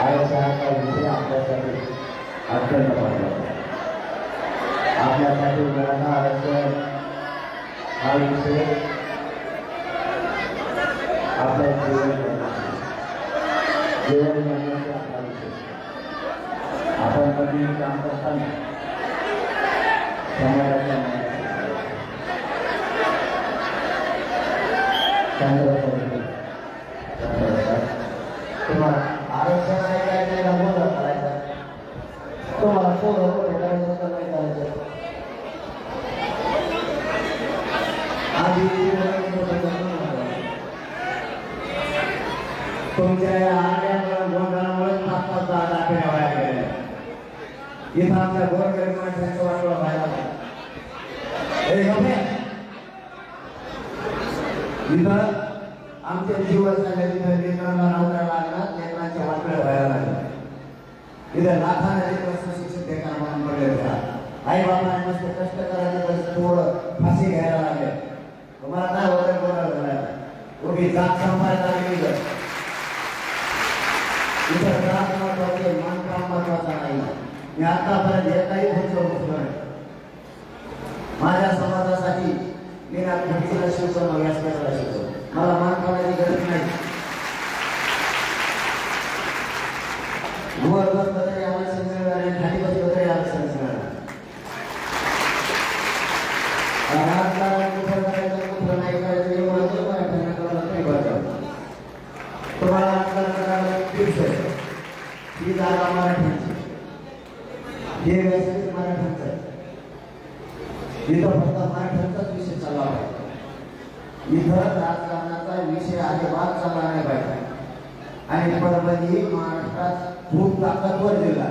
आरक्षणाचा विषय आपल्यासाठी अत्यंत महत्त्वाचा आहे. आपल्यासाठी मराठा आरक्षण हा विषय आपल्या जीवन जगण्याचा आपला विषय. आपण कधी काम करताना समाजाच्या तुम्हाला आरक्षण आहे काय मोठं करायचं, तुम्हाला पोरं मोठे करायचं तर नाही करायचं. आधी तुमच्या आल्यामुळे गोंधळामुळे 5-5 जागा ठेवायला गेल्या. इथं आमच्या गोरगरीब माणसांचं वाटोळं व्हायला इथं आमच्या जीवन झाले, तिथं लेकरांना नवरा लागला, लेकरांच्या वाटोळं व्हायला लागलं. इथं लाखाने लेकरं सुशिक्षित बेकार म्हणून पडले होते. आई बाबांना मस्त कष्ट करायचे तर थोडं फाशी घ्यायला लागले. तुम्हाला काय होतं गोंधळ उभी जात संपायला लागली. इथं त्रास महत्वाचे, मानकाम महत्वाचा नाही. मी आतापर्यंत एकाही गोष्ट बसलो नाही. माझ्या समाजासाठी मी ना घडीला शिकवतो ना व्यासपीठाला शिकवतो. मला मानकामाची गरज नाही. वर बसलं तरी आरक्षण मिळणार आणि खाली बसलं तरी आरक्षण मिळणार. कुठं करायचं कुठं नाही करायचं एवढं तुम्हाला ही जागा मराठ्यांची, हे व्यासपीठ मराठ्यांचं आहे. इथं फक्त मराठ्यांचाच विषय चालू आहे. इथं राजकारणाचा विषय अजिबात चालला नाही पाहिजे. आणि परभणी महाराष्ट्रात खूप ताकदवर जिल्हा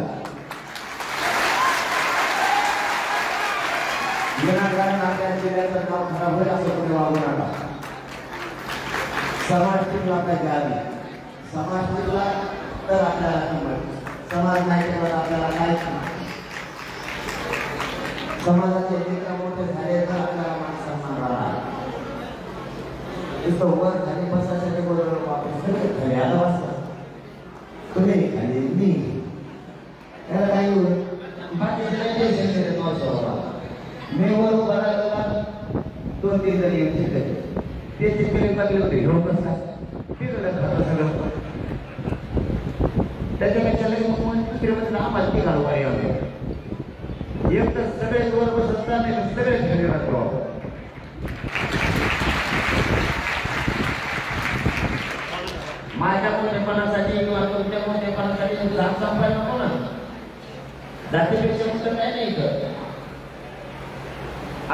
विनाकारण आपल्या जिल्ह्याचं नाव खराब होईल असं कोणी वागू नका. समाज टिकला पाहिजे. आधी समाज टिकला तर आपल्याला किंमत, समाज नाही केला आपल्याला काहीच नाही. समाजाचे लेकर मोठे झाले तर आपल्याला मान सन्मान राहणार. इथं वर खाली बसायसाठी बोलवलं वापस खाली आलं वाचलं तुम्ही खाली मी त्याला काही मी वर उभा राहिला 2-3 जण येऊन शिकायचे ते चिकले लागले होते घेऊन बसला सगळं त्याच्यापेक्षा लगेच आम्हाला ती घालू आहे. एक तर सगळे वर बसत नाही, सगळे घरी राहतो. माझ्या मोठेपणासाठी किंवा तुमच्या मोठेपणासाठी जात संपायला नको ना. जातीपेक्षा मोठं काय नाही इथं.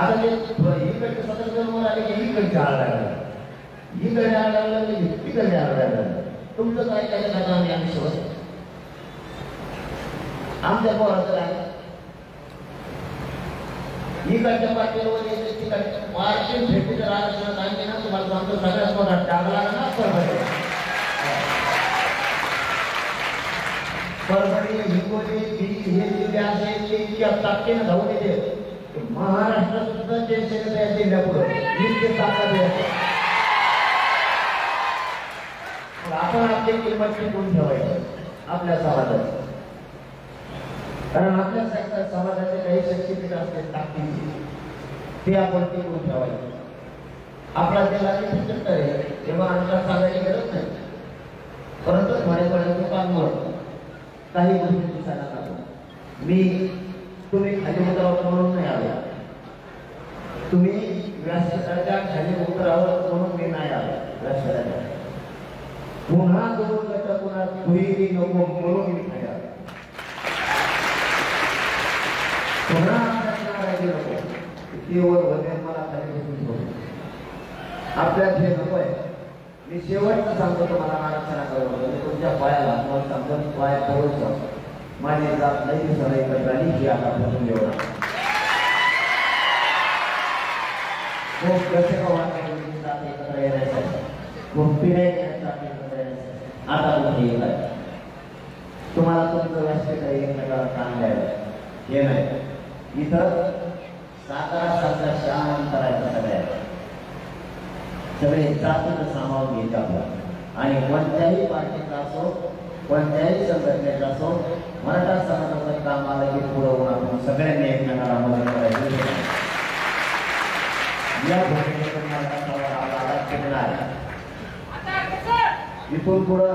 आता ते इकडचे सदस्य आले की इकडचे आळायला, इकडे आळायला तिकडे आळायला. तुमचं काय काय झालं आम्ही आम्ही सोबत आमच्या पोराचं आहे. इकडच्या पाठीवर येते तिकडच्या वार्षिक भेटीचं आरक्षणात आणले ना तुम्हाला सांगतो सगळ्यात मोठा टाकला ना परभणी हिंगोली हे जिल्हे असे इतक्या ताकदीने धावून येते. महाराष्ट्रात सुद्धा जे सेक्रेटरी जिल्ह्यापुढे इतके ताकद आहे. आपण आपली किंमत टिकवून ठेवायची आपल्या समाजाची. कारण आपल्या समाजाचे काही शक्तीपीठ असते ताकदीची, ते आपण टिकवून ठेवायचे. आपला जगाची सत्तर आहे तेव्हा अंतर सांगायची गरज नाही. परंतु थोड्या दुकानवर काही गोष्टी दिसायला लागतात. मी तुम्ही खाली उतरावं म्हणून नाही आला, तुम्ही व्यासपीठाच्या खाली उतरावं म्हणून मी नाही आला. व्यासपीठाच्या पुन्हा दोन गट पुन्हा दुहेरी नको म्हणून मी नाही आला. पुन्हा नको वर होते मला खाली बसून ठेवू. आपल्यात हे नको आहे. मी शेवटचं सांगतो तुम्हाला आरक्षणाकडे तुमच्या पायाला सांगतो पाय पडून माझी जात नाही सराई करताना ही आता बसून जेवणार. खूप कसे का वाटत जात एकत्र येण्यासाठी, खूप फिरायला एकत्र येण्यासाठी आता कुठे येत आहे. तुम्हाला तुमचं व्यासपीठ एकमेकाला चांगलं आहे हे नाही. इथं सातारा सारखा शान करायचा सगळ्या सगळे जातीनं सामावून घ्यायचं आपलं. आणि कोणत्याही पार्टीचा असो, कोणत्याही संघटनेचा असो, मराठा समाजाचं काम आलं की पुढं होऊन आपण सगळ्यांनी एकमेकांना मदत करायची. या भूमिकेतून मराठा समाज आपला आवाज केलेला आहे. इथून पुढं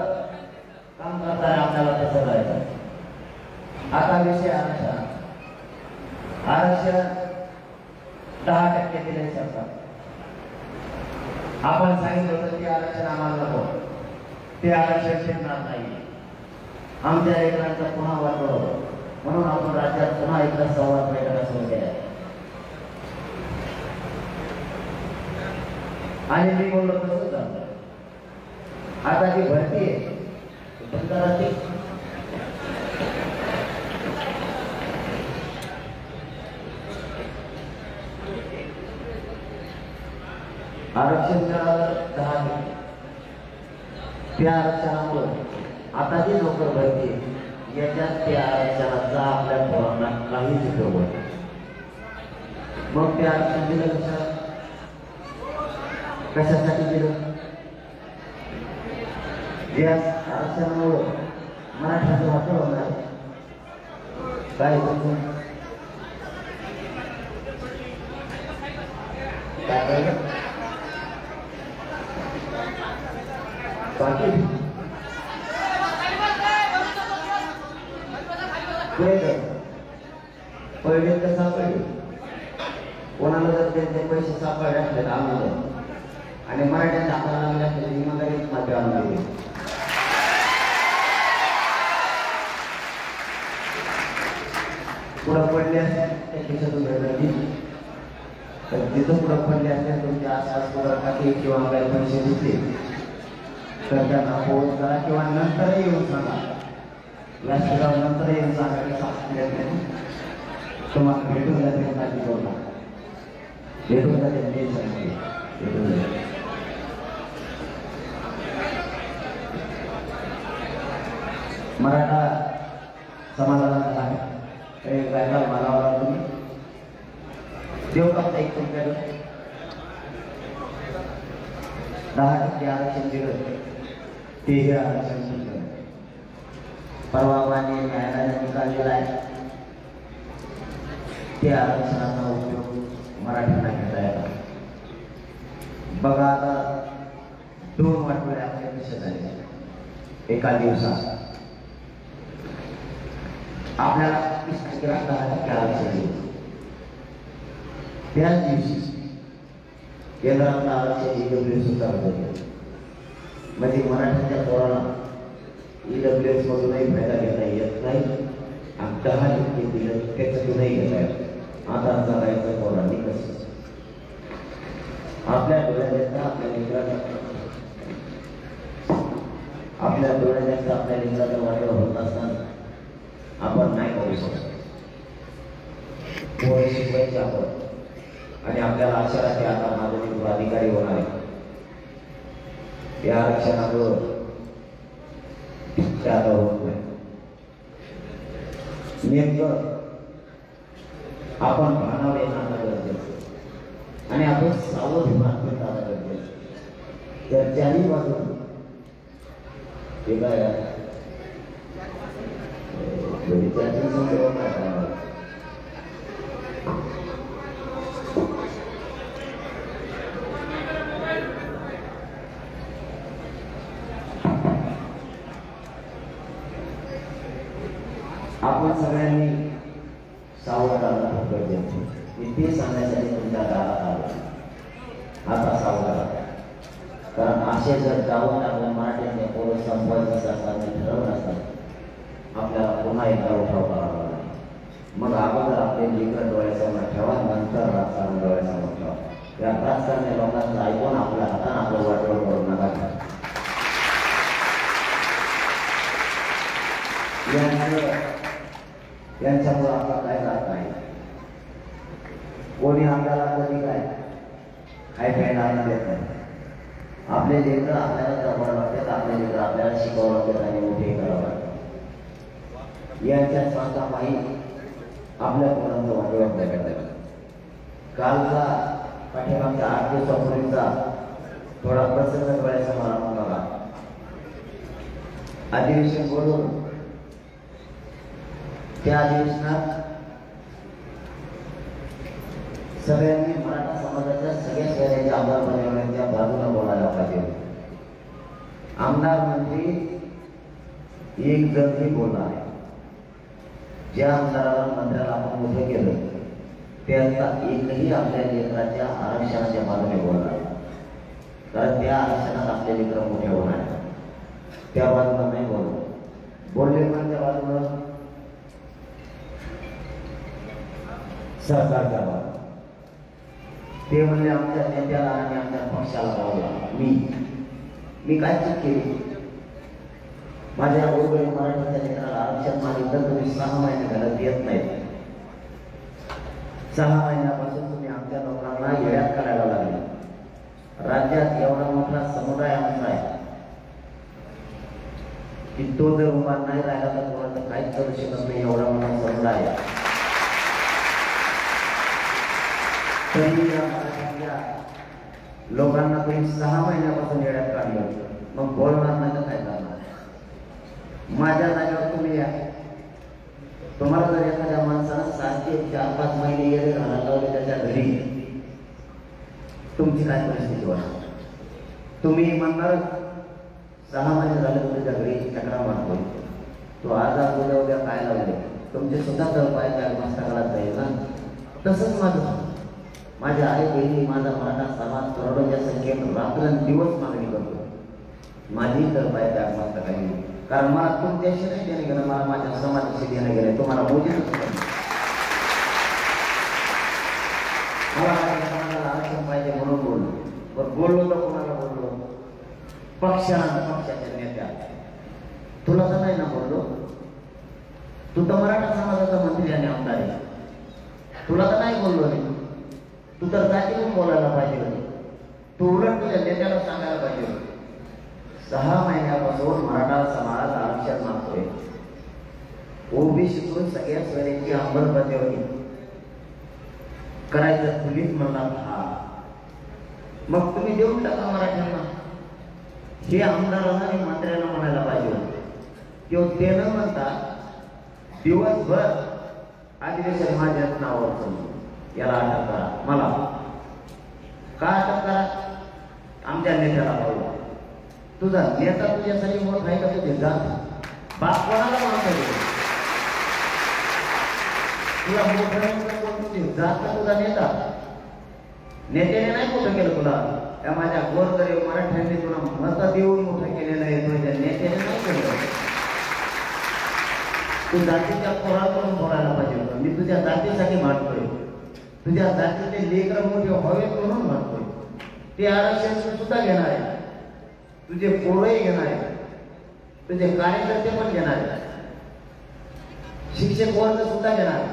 काम करताना आपल्याला तसं जायचं. आता विषय आरक्षण. आरक्षण 10% दिले सरकार. आपण सांगितलं होतं की आरक्षण आम्हाला नको, ते आरक्षण मिळणार नाही. आमच्या लेकरांचा पुन्हा वाटलं म्हणून आपण राज्यात पुन्हा एकदा संवाद बैठका सुरू केल्या. आणि मी बोललो तसं झालं. आता जी भरती आहे आरक्षण मिळालं 10. त्या आरक्षणामुळे आता जी नोकर भरती याच्यात त्या आरक्षणाचा आपल्या पोरांना काहीच उपयोग होत. मग ते आरक्षण दिलं कशासाठी दिलं? या आरक्षणामुळे मराठ्याचं वापर होणार काय पहिले तर सापडले. कोणाला जर त्यांचे पैसे सापडले असले तर आम्हाला आणि मराठ्यांना आपल्याला लागले असले इमानदारीच माझी आणून पुढं पडले असते त्या खिशातून भेटली तर तिथं पुढं पडले असते तुमच्या आसपास पुढं काही किंवा काही पैसे दिसले तर त्यांना फोन करा किंवा नंतरही येऊन सांगा. व्यासपीठावर नंतर येऊन सांगा की सांगितलं तुम्हाला भेटून जाते माझी बोलला भेटून जाते भेटून जाते. मराठा समाजाला आहे गायला मानावा तुम्ही देऊ का एक तुमच्याकडे 10% आरक्षण दिलं तेही आरक्षण दिलं. परवाने न्यायालयाने निकाल दिला आहे. त्या आरक्षणाचा उपयोग मराठ्यांना घेता येतो. बघा आता 2 आठवडे आपल्या कसे झाले एका दिवसात. आपल्याला 10% आरक्षण दिलं. त्याच दिवशी केंद्रातलं आरक्षण EWS सुद्धा होतं. म्हणजे मराठ्यांच्या पोराला EWS मधूनही फायदा घेता येत नाही आणि 10% दिलं त्याच्यातूनही घेता येत. आता जगायचं पोरांनी कसं आपल्या डोळ्यात आपल्या लेकराला आपल्या लेकराला वाटलं होत असताना आपण नाही करू शकतो. पोरं शिकवायचे आपण आणि आपल्याला आशा राहते आता माझं लेकरू अधिकारी होणार आहे. या आरक्षणामुळं आता होत नाही. नेमकं आपण भानावर येणं गरजेचं आणि आपण सावध भान घेणं गरजेचं. तर ज्याही बाजून हे काय आपण सगळ्यांनी सावध राहणं खूप गरजेचं आहे. ते सांगण्यासाठी तुमच्या दारात आलो. आता सावध राहा. कारण असे जर जाऊन आपल्या मराठीने पोरं संपवायचं ठरवलं असतात आपल्याला पुन्हा एकदा उठाव करावा लागला. मग अगोदर आपले लेकरं डोळ्यासमोर ठेवा, नंतर राजकारण डोळ्यासमोर ठेवा. या राजकारणी लोकांचं ऐकून आपल्या हातानं आपलं वाटोळ करून नका. यांच्यामुळे आपला काय जात नाही. कोणी आपल्याला कधी काय प्यायला देत नाही. आपले लेकरं आपल्याला जवळ लागतात, आपले लेकरं आपल्याला शिकावं लागतात आणि मोठे करावं लागतात. यांच्या स्वास्थापायी आपल्या पोरांचं वाटोळ आपल्याकडे. कालचा पाठीमागचा 8 दिवसापूर्वीचा थोडा प्रसंग डोळ्यासमोर आणून बघा. अधिवेशन बोलवून त्या अधिवेशनात सगळ्यांनी मराठा समाजाच्या सगळ्या शहराचे आमदार बनवण्याच्या बाजूला बोलायला पाहिजे. आमदार मंत्री एक जणही बोलला आहे. ज्या आमदाराला मंत्र्याला आपण मोठं केलं त्यांचा एकही आपल्या लेकराच्या आरक्षणाच्या बाजूने बोलला, कारण त्या आरक्षणात आपले लेकर मोठे होणार त्या बाजूला नाही बोलले पण त्या बाजूला सरकारच्या बाजूला ते म्हणजे आमच्या नेत्याला आणि आमच्या पक्षाला बोलला. मी काय चूक केली? माझ्या गोरगरीब मराठीच्या लेकराला आरक्षण मागितलं तुम्ही 6 महिने झालं देत नाही. 6 महिन्यापासून तुम्ही आमच्या लोकांना येड्यात करायला लागले. राज्यात एवढा मोठा समुदाय आमचा आहे की तो जर उभा नाही राहिला तर कोणाचं काहीच करू शकत नाही. एवढा मोठा समुदाय आहे. तरी या मराठीच्या लोकांना तुम्ही 6 महिन्यापासून येड्यात काढलं, मग बोलणार नाही तर काय करणार? माझ्या जागेवर तुम्ही या. तुम्हाला जर एखाद्या माणसानं 7 ते 4-5 महिने येडे घालायला लावले त्याच्या घरी, तुमची काय परिस्थिती होणार? तुम्ही म्हणणार 6 महिने झाले तुमच्या घरी चक्रा मारतोय, तो आज उद्या काय लावले, तुमचे सुद्धा तळपाय त्या मस्तकाला जाईल ना. तसंच माझ्या आई बहिणी, माझा मराठा समाज करोडोच्या संख्येत रात्रंदिवस मागणी करतो. माझी तळपाय त्या मस्तकाला, कारण मला तुमच्याशी नाही देणे गेलं, मला माझ्या समाजाशी देणं गेलं. तुम्हाला मोदी मला माझ्या समाजाला आरक्षण पाहिजे म्हणून बोललो. पण बोललो तर कोणाला बोललो? पक्षाच्या नेत्या. तुला तर नाही ना बोललो? तू तर मराठा समाजाचा मंत्री आणि आमदार आहे. तुला तर नाही बोललो नाही. तू तर जातीतून बोलायला पाहिजे होती. तू उलट तुझ्या नेत्याला सांगायला पाहिजे होती. 6 महिन्यापासून मराठा समाज आरक्षण मागतोय. ओबीसीतून सगळ्या सोयीची अंमलबजावणी करायचं तुम्हीच म्हणणार. हा मग तुम्ही देऊन टाका मराठ्यांना. हे आमदारांना आणि मंत्र्यांना म्हणायला पाहिजे होतं. किंवा ते न म्हणता दिवसभर अधिवेशन माझ्या नावावर याला अटक करा. मला का अटक करा? आमच्या नेत्याला बोलवा. तुझा नेता तुझ्यासाठी मोठा आहे का? तुझे जात बाप कोणाला म्हणतो? तुला मोठं तुझे जात का तुझा नेता? नेत्याने नाही मोठं केलं तुला. त्या माझ्या गोरगरीब मराठ्यांनी तुला मत देऊन मोठं केलेलं आहे. तुझ्या नेत्याने नाही केलं. तू जातीच्या पोराकडून बोलायला पाहिजे होतं. मी तुझ्या जातीसाठी मागतोय. तुझ्या जातीचे लेकर मोठे व्हावे म्हणून मागतोय. ते आरक्षण सुद्धा घेणार आहे. तुझे पोरही घेणार आहे. तुझे कार्यकर्ते पण घेणार आहे. शिक्षक वर्ग सुद्धा घेणार आहे.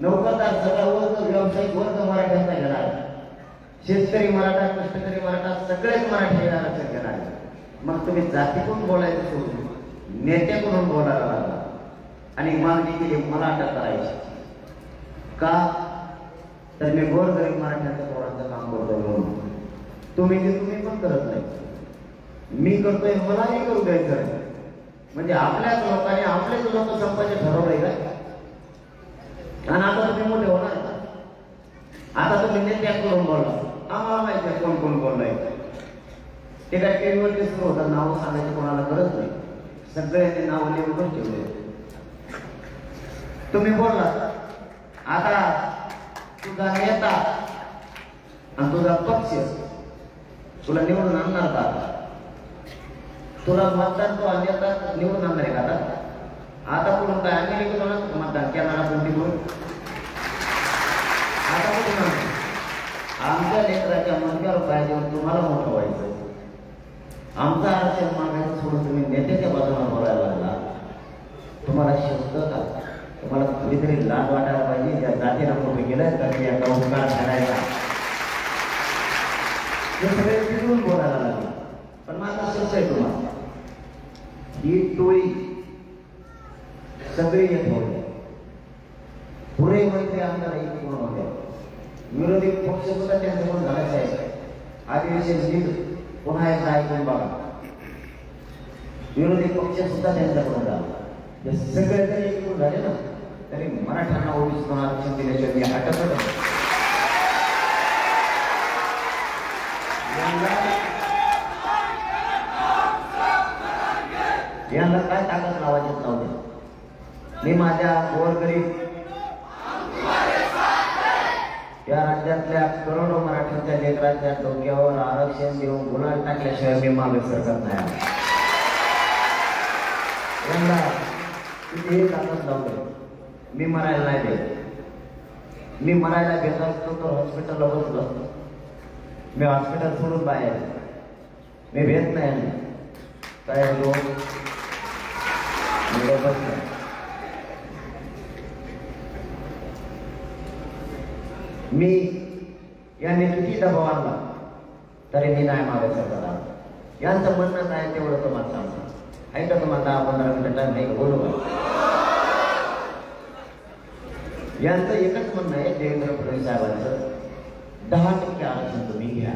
नोकरदार सगळा वर्ग, व्यावसायिक वर्ग मराठ्यांचा घेणार आहे. शेतकरी मराठा, कष्टकरी मराठा सगळेच मराठी आरक्षण घेणार आहे. मग तुम्ही जातीतून बोलायचं सोडून नेत्याकडून बोलायला लागला आणि मागणी केली मला अटक करायची. का? तर मी गोरगरीब मराठ्यांच्या पोरांचं काम करतो म्हणून. तुम्ही पण करत नाही. मी करतोय, मलाही करू द्यायचं. म्हणजे आपल्याच लोकांनी आपलेच लोक संपाचे ठरवलंय काय? आणि आता तुम्ही मोठे होणार. आता तुम्ही नेत्याकडून बोलला. आम्हाला माहिती आहे कोण कोण बोललाय. ते काय टीव्हीवरती सुरू होतं. नाव सांगायचं कोणाला गरज नाही. सगळ्यांनी नाव लिहून ठेवले. तुम्ही बोलला. आता तुझा नेता आणि तुझा पक्ष तुला निवडून आणणार का? तुला मतदान तो नेता निवडून आणणार आहे का? आता कुठून काय अमेरिकेतून मतदान करणार आपण तिकडून? आता कुठून? आमच्या लेकराच्या मनक्यावर पाहिजे तुम्हाला मोठं व्हायचं. आमचा आरक्षण मागायचं सोडून तुम्ही नेत्याच्या बाजूला बोलायला लागला. तुम्हाला शब्द का? तुम्हाला कुठेतरी लाज वाटायला पाहिजे. ज्या जातीला मोठं केलं तर या नौकार करायला हे सगळे तिथून बोलायला लागले. पण माझा शब्द आहे तुम्हाला, ही टोळी सगळे येत होते. पुरे मंत्री आमदार एक पूर्ण होते. विरोधी पक्ष सुद्धा त्यांच्याकडून घालायचं आहे. अधिवेशन नीट पुन्हा एकदा ऐकून बघा. विरोधी पक्ष सुद्धा त्यांच्याकडून झाला. हे सगळे जरी एकूण झाले ना तरी मराठ्यांना ओबीसीतून आरक्षण दिल्याशिवाय मी हटतच नाही. यांना काय ताकद लावायची नव्हते. मी माझ्या गोरगरीब या राज्यातल्या करोडो मराठ्यांच्या लेकरांच्या डोक्यावर आरक्षण देऊन गुन्हा टाकल्याशिवाय मी मागे सरकत नाही. यांना कितीही ताकद लावते मी मरायला नाही देत. मी मरायला घेत असतो तर हॉस्पिटलला बसलो असतो. मी हॉस्पिटल सोडून बाहेर मी भेट नाही काय मी यांनी किती दबाव आणला तरी मी नाही मागे सरकार. यांचं म्हणणं काय तेवढं तुम्हाला सांगतो. ऐका तुम्हाला 10-15 मिनिट टाइम नाही का बोलू का. यांचं एकच म्हणणं आहे देवेंद्र फडणवीस साहेबांचं 10% आरक्षण तुम्ही घ्या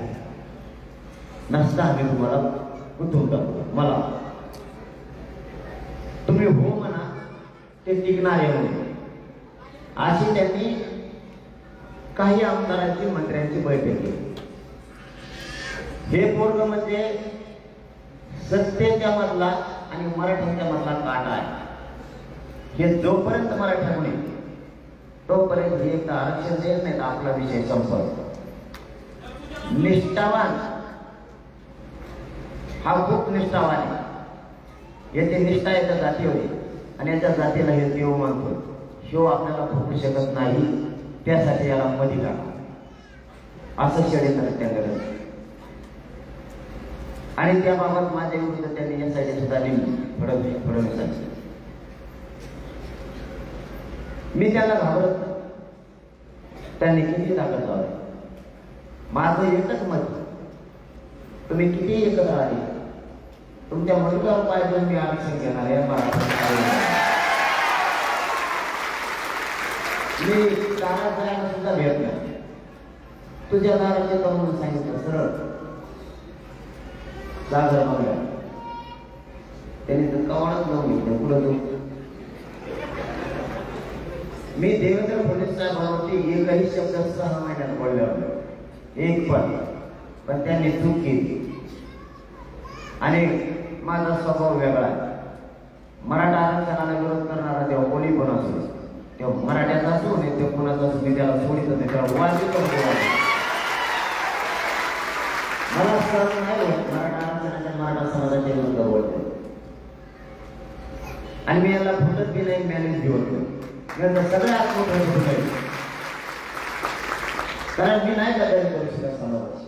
नसता आम्ही तुम्हाला गुंतवून टाकू. मला तुम्ही हो म्हणा ते टिकणार आहे म्हणून अशी त्यांनी काही आमदारांची मंत्र्यांची बैठक केली. हे पोरग म्हणजे सत्तेच्या मधला आणि मराठ्यांच्या मधला काटा आहे. हे जोपर्यंत मराठ्यामुळे तोपर्यंत हे एकदा आरक्षण देत नाही तर आपला विषय संपतो. निष्ठावान हा खूप निष्ठावान आहे. याची निष्ठा याच्या जाती होती आणि याच्या जातीला हे देव मानतो. शिव आपल्याला फुटू शकत नाही त्यासाठी याला मध्ये काढा असं षडयंत्र त्यांच्याकडे. आणि त्याबाबत माझ्या विरुद्ध त्यांनी यासाठी सुद्धा लिहिली फडणवीसांची. मी त्याला घाबरत नाही. त्यांनी किती ताकद लावली. माझं एकच मत तुम्ही किती एकत्र आले तुमच्या मुलगावर पाहिजे मी आरक्षण घेणार आहे. मी दारात सुद्धा भेट नाही. तुझ्या दाराचे म्हणून सांगितलं सरळ जागर मागल्या त्यांनी तर कवाडच लावून घेतलं पुढे जाऊन. मी देवेंद्र फडणवीस साहेबांवरती एकही शब्द 6 महिन्यात बोलले एक पण त्यांनी चूक केली. आणि माझा स्वभाव वेगळा आहे. मराठा आरक्षणाला विरोध करणारा तेव्हा कोणी पण असो तेव्हा मराठ्याचा असो नाही ते कोणाचा असो मी त्याला सोडित नाही त्याला वाजी करतो. मला सहन नाही होत मराठा आरक्षणाच्या मराठा समाजाच्या विरुद्ध बोलतो. आणि मी याला फुटत बी नाही मॅनेज बी होतो. सगळ्यात मोठं कारण मी नाही गद्दारी करू शकत समाजाची.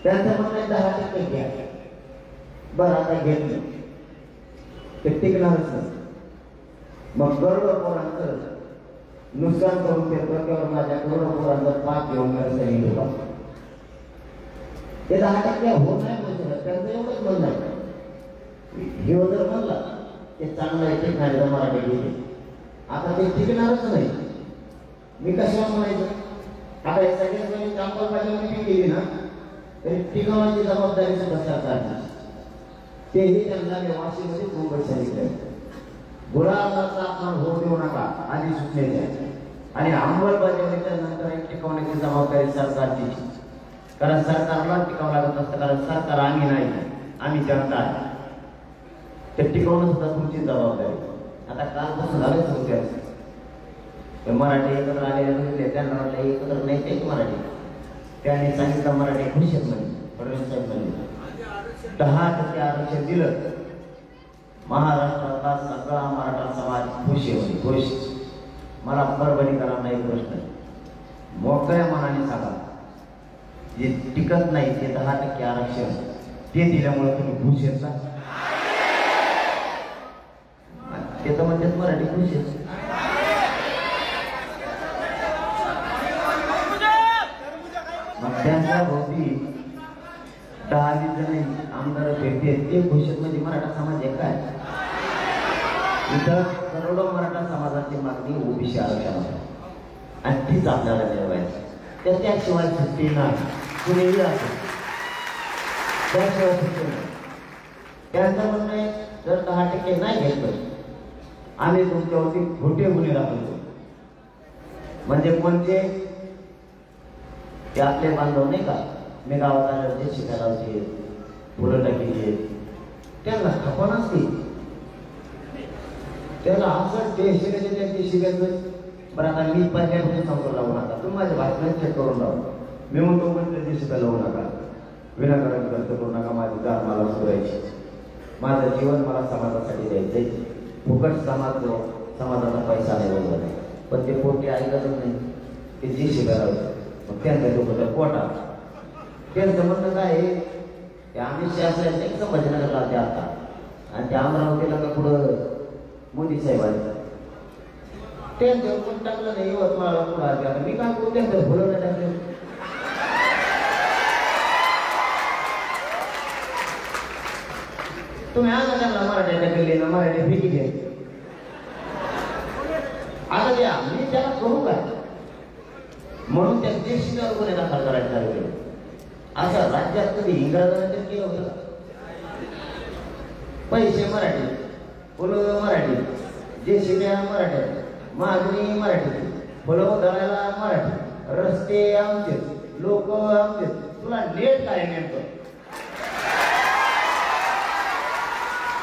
त्यांचं म्हणणं 10% घ्या. बरं आता घेतलं ते टिकणारच नाही. मग करोडो पोरांचं नुकसान करून ते डोक्यावर माझ्या करोडो पोरांचा पाप घेऊन होता. ते 10% होत नाही म्हणू शकत. त्यांचं एवढंच म्हणणं आहे. हे जर म्हणला ते चांगलं आहे टिकणारे मराठी घेते. आता ते टिकणारच नाही. मी कशाला म्हणायचं आता हे सगळे कामकाजामध्ये केली ना तरी टिकवण्याची जबाबदारी सुद्धा सरकारची. तेही त्यांना वाशीमध्ये मुंबई सांगितले गुलाबाचा अपमान होऊ देऊ नका आधी सुचले द्या आणि अंमलबजावणीच्या नंतर एक टिकवण्याची जबाबदारी सरकारची. कारण सरकारला टिकावं लागत असतं. कारण सरकार आम्ही नाही आम्ही जनता आहे. ते टिकवणं सुद्धा तुमची जबाबदारी. आता कालपासून झालंच होते मराठी एकत्र आलेले त्यांना वाटलं एकत्र नाही ते मराठी. त्यांनी सांगितलं मराठी खुश आहेत म्हणजे फडणवीस साहेब म्हणजे 10% आरक्षण दिलं. महाराष्ट्रातला सगळा मराठा समाज खुश आहे. खुश. मला परभणीकरांना एक प्रश्न मोकळ्या मनाने सांगा जे टिकत नाही ते 10% आरक्षण ते दिल्यामुळे तुम्ही खुश आहेत का? ते तर म्हणतात मराठी खुश आहे. मग त्यांच्या भोवती 10-20 जण आमदार भेटते ते घोषित म्हणजे मराठा समाज आहे काय? इथं करोडो मराठा समाजाची मागणी ओबीसी आरक्षण आणि तीच आपल्याला मिळवायची. त्याशिवाय सुट्टी नाही कुणीही असो त्याशिवाय सुट्टी नाही. त्यांचं म्हणणं आहे जर 10% नाही घेतलं आम्ही तुमच्यावरती खोटे गुन्हे दाखवतो. म्हणजे कोणते ते आपले बांधव नाही का, मी गावात आल्यावर जे शिकायलावचे फुलं टाकीचे त्यांना खपा नसते, त्याला असं ते शिकायचे त्यांचे शिकायचं. बरं आता मी पहिल्यापासून सांगतो लावू नका, तुम्ही माझ्या भाषणात चेक करून लावू. मी म्हणतो पण त्यांची शिकायला लावू नका, विनाकारण खर्च करू नका, माझी जात मला सुधारायची, माझं जीवन मला समाजासाठी द्यायचंय. फुकट समाजाचा पैसा नाही बरोबर, पण ते पोटे ऐकतच नाही, ते जे शिकायला मग त्यांचं लोक तर पोटा त्यांचं म्हणणं काय आहे ते आम्ही शासनाचं एक संभाजीनगरला ते आता आणि त्या अमरावतीला का पुढं मोदी साहेबांचं त्यांच्यावर पण टाकलं नाही. यवतमाळला पुढं आले आता मी काय करू, त्यांचं भुलं नाही टाकलं. तुम्ही आणा त्यांना मराठ्या टाकले ना, मराठी फेकी द्या आता द्या, मी त्याला करू काय म्हणून त्या देशीवर गुन्हे दाखल करायला चालू केलं. असं राज्यात कधी इंग्रजांना तर केलं होतं. पैसे मराठी, फुलं मराठी, जे शिव्या मराठ्यात, मागणी मराठी, फुलं दळायला मराठी, रस्ते आमचे, लोक आमचे. तुला नेट काय नेमकं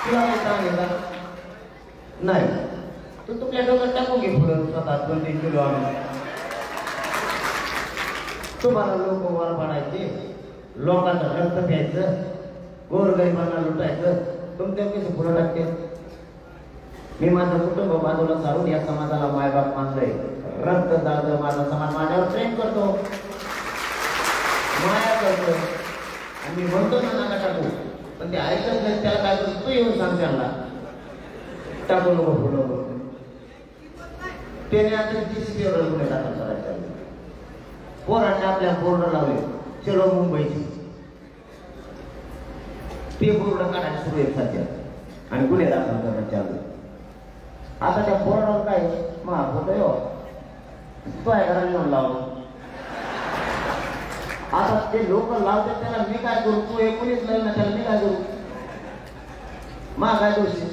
तुला काही सांगेल का नाही, तू तुझ्या डोक्यात टाकून घे फुलं स्वतः 2-3 किलो आणून. तुम्हाला लोक वर पाडायचे, लोकांचं रक्त प्यायचं, गोरगरिबांना लुटायचं, तुमच्या कसं फुलं टाकते. मी माझं कुटुंब बाजूला सारून या समाजाला मायबाप मानलंय, रक्त जाळतं माझा समाज माझ्यावर प्रेम करतो, माया करतो आणि मी म्हणतो ना नका टाकू, पण ते ऐकत नाही. त्याला काय करतो, तू येऊन सांग त्यांना टाकू नको फुलं. त्याने आता जीसीबीवर गुन्हे दाखल करायचे. पोरांनी आपल्या बोर्ड लावले चलो मुंबईची, ते बोर्ड काढायला सुरू आहे सध्या आणि गुन्हे दाखल करण्यात चालू. आता त्या बोर्डावर काय महाग होतं हो, तो आहे घराला येऊन लावलं. आता ते लोक लावतात त्याला मी काय करू, तू एकोणीस नाही ना त्याला मी काय करू, मा काय दोषी.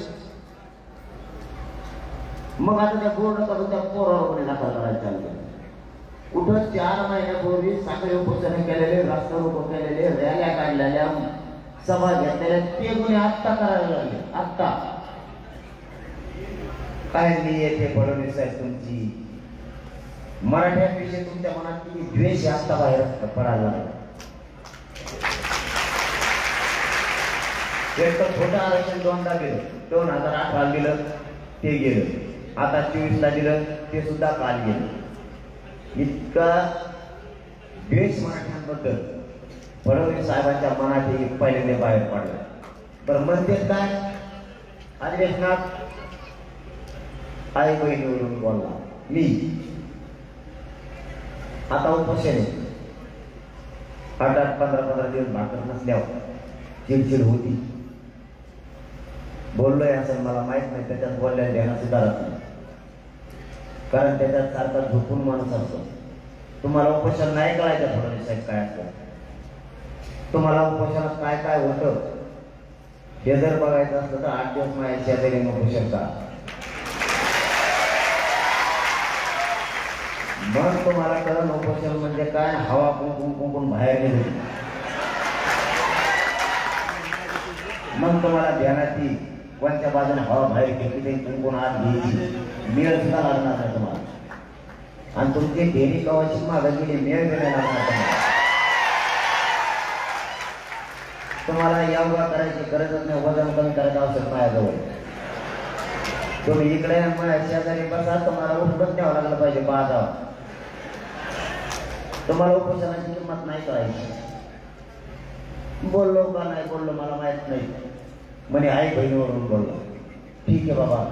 मग आता त्या बोर्ड काढून त्या पोरावर गुन्हे दाखल करायला चालू. कुठं 4 महिन्यापूर्वी साखळी उपोषण केलेले, रास्ता रोको केलेले, रॅल्या काढलेल्या, सभा घेतलेल्या, ते गुन्हे आत्ता करायला लागले. आत्ता काय नाही येते फडणवीस साहेब, तुमची मराठ्यांविषयी तुमच्या मनात किती द्वेष आत्ता बाहेर पडायला लागला. एक तर छोटं आरक्षण 2दा गेलं, 2018 दिलं ते गेलं, आता 24ला दिलं ते सुद्धा काल गेलं. इतका द्वेष मराठ्यांबद्दल फडणवीस साहेबांच्या मनात पहिल्यांदा बाहेर पडला. तर म्हणते काय अधिवेशनात आई बहिणीवरून बोलला मी, आता उपोषण 8-15 दिवस भाकर नसल्यावर चिडचिड होती. बोललोय असं मला माहित नाही, त्याच्यात बोलल्याने ध्यान सुधारत नाही, कारण त्याच्यात सारखा झोपून माणूस असतो. तुम्हाला उपोषण नाही कळायचं फडणवीस साहेब काय असतं, तुम्हाला उपोषणात काय काय होतं हे जर बघायचं असलं तर 8 दिवस माझ्या शेजारी उपोषण का, मग तुम्हाला कळलं उपोषण म्हणजे काय. हवा कुंकून कुंकून बाहेर गेली, मग तुम्हाला ध्यानात येईल कोणत्या बाजूने हवा बाहेर घेतली ते कुंकून आत घ्यायची, मेळ सुद्धा लागणार नाही तुम्हाला. आणि तुमची डेली कवाची मागं गेली, मेळ घेण्याला लागणार तुम्हाला. योगा करायची गरजच नाही, वजन कमी करायचं आवश्यक माझ्याजवळ. तुम्ही इकडे माझ्या शेजारी बसा, तुम्हाला उठबस द्यावं लागलं पाहिजे. पाहता तुम्हाला उपोषणाची किंमत नाही करायची. बोललो का नाही बोललो मला माहित नाही, म्हणे आई बहिणीवरून बोललो. ठीक आहे बाबा,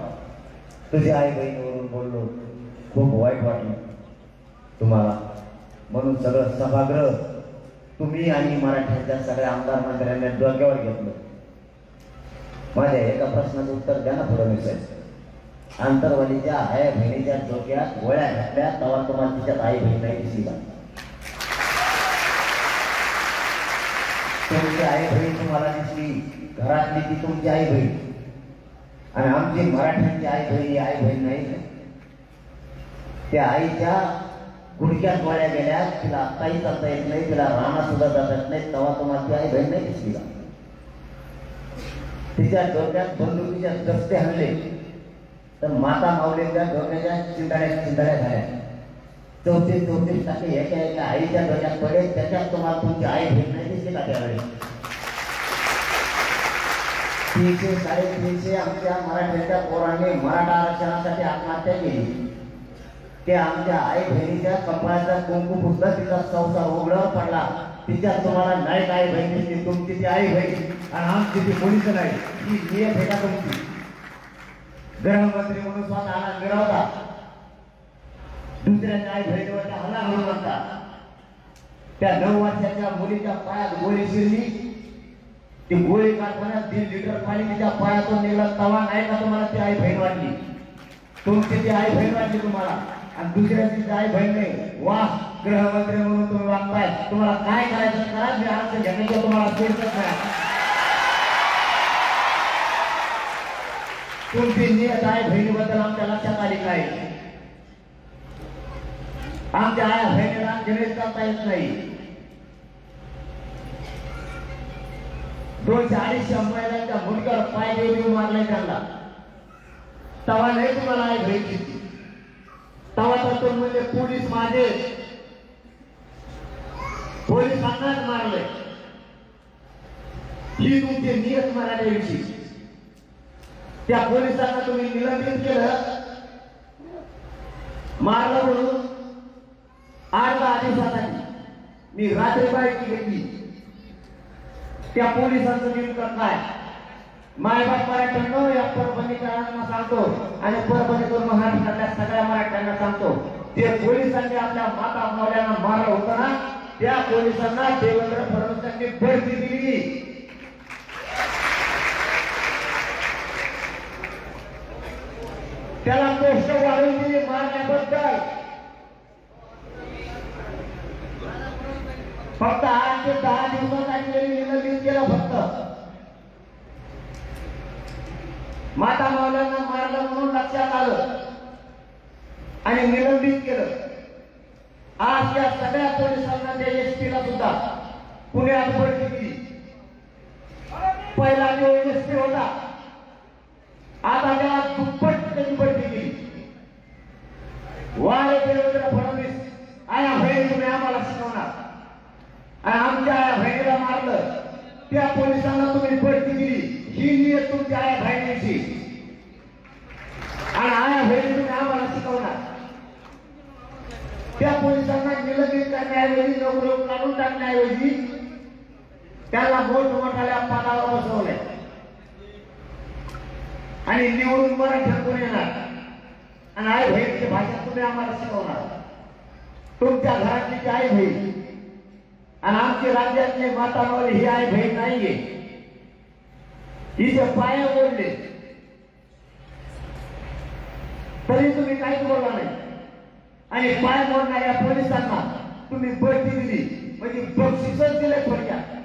तुझी आई बहिणीवरून बोललो, खूप वाईट वाटलं तुम्हाला, म्हणून सगळं सभागृह तुम्ही आणि मराठ्याच्या सगळ्या आमदार मंत्र्यांनी डोक्यावर घेतलं. माझ्या एका प्रश्नाचं उत्तर द्या ना फडणवीस साहेब. आंतरवालीच्या आई बहिणीच्या डोक्यात गोळ्या घातल्या तेव्हा तुम्हाला तिच्यात आई बहीण नाही दिसली का? तुमची आई बहीण तुम्हाला दिसली, घरातली ती तुमची आई बहीण, आणि आमची मराठ्यांची आई बहीण आई बहीण नाही. त्या आईच्या गुडघ्यात गोळ्या गेल्या, तिला आत्ताही चालता येत नाही, तिला रानात सुद्धा जाता येत नाही, तेव्हा तुम्हाला ती आई बहीण नाही दिसली का? तिच्या डोक्यात बंदुकीच्या दस्ते हल्ले तर माता माऊलीच्या डोक्याच्या चिंताड्या झाल्या. 34 टाके एका आईच्या डोक्यात पडले, त्याच्यात तुम्हाला तुमची आई बहीण नाही दिसली का? त्यावेळेस 300 350 आमच्या मराठ्याच्या पोरांनी मराठा आरक्षणासाठी आत्महत्या केली. ते आमच्या आई बहिणीच्या कपाळाचा कुंकू फुटला, तिचा संसार उघड्यावर पडला. तिच्यात तुम्हाला नाही आई बहीण दिसली. तुमची ती आई बहीण आणि आमची ती मुलीच नाही. ही नियम आहे का तुमची? गृहमंत्री म्हणून स्वतःला मिळवता, दुसऱ्याच्या आई बहिणीवरचा हल्ला करू नका. त्या 9 वर्षाच्या मुलीच्या पायात गोळी शिरली, ती गोळी काढताना 3 लिटर पाणी तिच्या पायातून निघालं, तवा नाही का तुम्हाला ती आई बहीण वाटली? तुमची ती आई बहीण वाटली तुम्हाला, आणि दुसऱ्याची आई बहीण नाही. वा, गृहमंत्री म्हणून तुम्ही वागताय. तुम्हाला काय करायचं करा, मी आमचं घेण्याचं तुम्हाला सोडतच नाही. तुमची नियत आई बहिणीबद्दल आमच्या लक्षात आली काय? आमच्या आया बहिणीला गणेश करता येत नाही. 200-250 महिलांच्या मुलग्यावर पाय देऊन मारले त्यांना. तवा नाही तुम्हाला आई बहिणी, तवा तर तो म्हणजे पोलीस माझे पोलिसांनाच मारले. ही तुमची नियत मराठ्याविषयी. त्या पोलिसांना तुम्ही निलंबित केलं, मारलं म्हणून 8-10 दिवसासाठी मी रात्री बाईक घेतली. त्या पोलिसांचं नेमकं काय? मायबाप मराठ्यांना या परभणीकरांना सांगतो आणि परभणीतून महाराष्ट्रातल्या सगळ्या मराठ्यांना सांगतो, ते पोलिसांनी आपल्या माता मावल्यांना मारलं होतं ना, त्या पोलिसांना देवेंद्र फडणवीसांनी बढती दिली. त्याला पोस्ट वाढवून दिली मारण्याबद्दल. फक्त 8 ते 10 दिवसासाठी निलंबित केलं. फक्त माता मावल्यांना मारलं म्हणून लक्षात आलं आणि निलंबित केलं. आज त्या सगळ्या पोलिसांना, त्या एसपीला सुद्धा पुण्यात बढती दिली. पहिला जो एसपी होता, आता त्याला दुप्पट त्यांनी बढती दिली. वारे देवेंद्र फडणवीस, आया बहीण तुम्ही आम्हाला शिकवणार, आणि आमच्या आया बहिणीला मारलं, त्या पोलिसांना तुम्ही बढती दिली. ही नियत तुमची आया बहिणीची, आणि आया बहिणी तुम्ही आम्हाला शिकवणार. त्या पोलिसांना निलंबित करण्याऐवजी, नोकरी काढून टाकण्याऐवजी त्याला मोठमोठ्या पदावर बसवले आणि निवडून मराठ्यातून येणार, आणि आई बहिणीची भाषा तुम्ही आम्हाला शिकवणार. तुमच्या घरातली ती आई बहीण आणि आमची राज्यातली माता मावली ही आई बहीण नाहीये. हिचे पाय ओढले तरी तुम्ही काहीच बोलला नाही, आणि पाय मोडणाऱ्या पोलिसांना तुम्ही बढती दिली, म्हणजे बक्षीसच दिले थोडक्यात,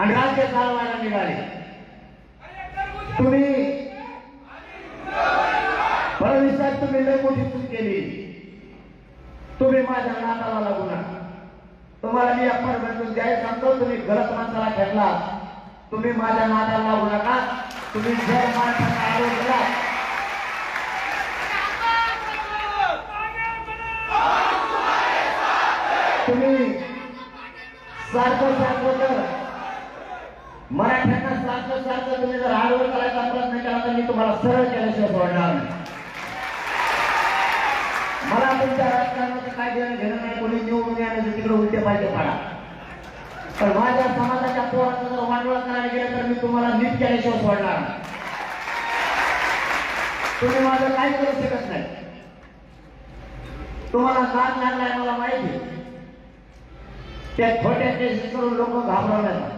आणि राज्य चालवायला निघाले. तुम्ही फडणवीस साहेब, तुम्ही लय मोठी चूक केली. तुम्ही माझ्या नाताला लागू नका. तुम्हाला मी अपार्टमेंटून द्यायला सांगतो, तुम्ही गलत माणसाला घेतला. तुम्ही माझ्या नाताला लागू नका. तुम्ही जर माणसाला आरोप केला, तुम्ही सारखं तर मराठ्यांना सारखं तुम्ही जर आरोप करायचा प्रयत्न केला तर मी तुम्हाला सरळ केल्याशिवाय सोडणार नाही. मला तुमच्या राजकारणाचं काय घेणं नाही. कोणी निवडून येण्याचं तिकडे उलटे पाहिजे पाडा, पण माझ्या समाजाच्या पोरांचं जर वाटोळा करायला गेलं तर मी तुम्हाला नीट केल्याशिवाय सोडणार नाही. तुम्ही माझं काही करू शकत नाही. तुम्हाला नाद लागलाय मला माहिती. त्या छोट्या केसेस करून लोक घाबरवण्यात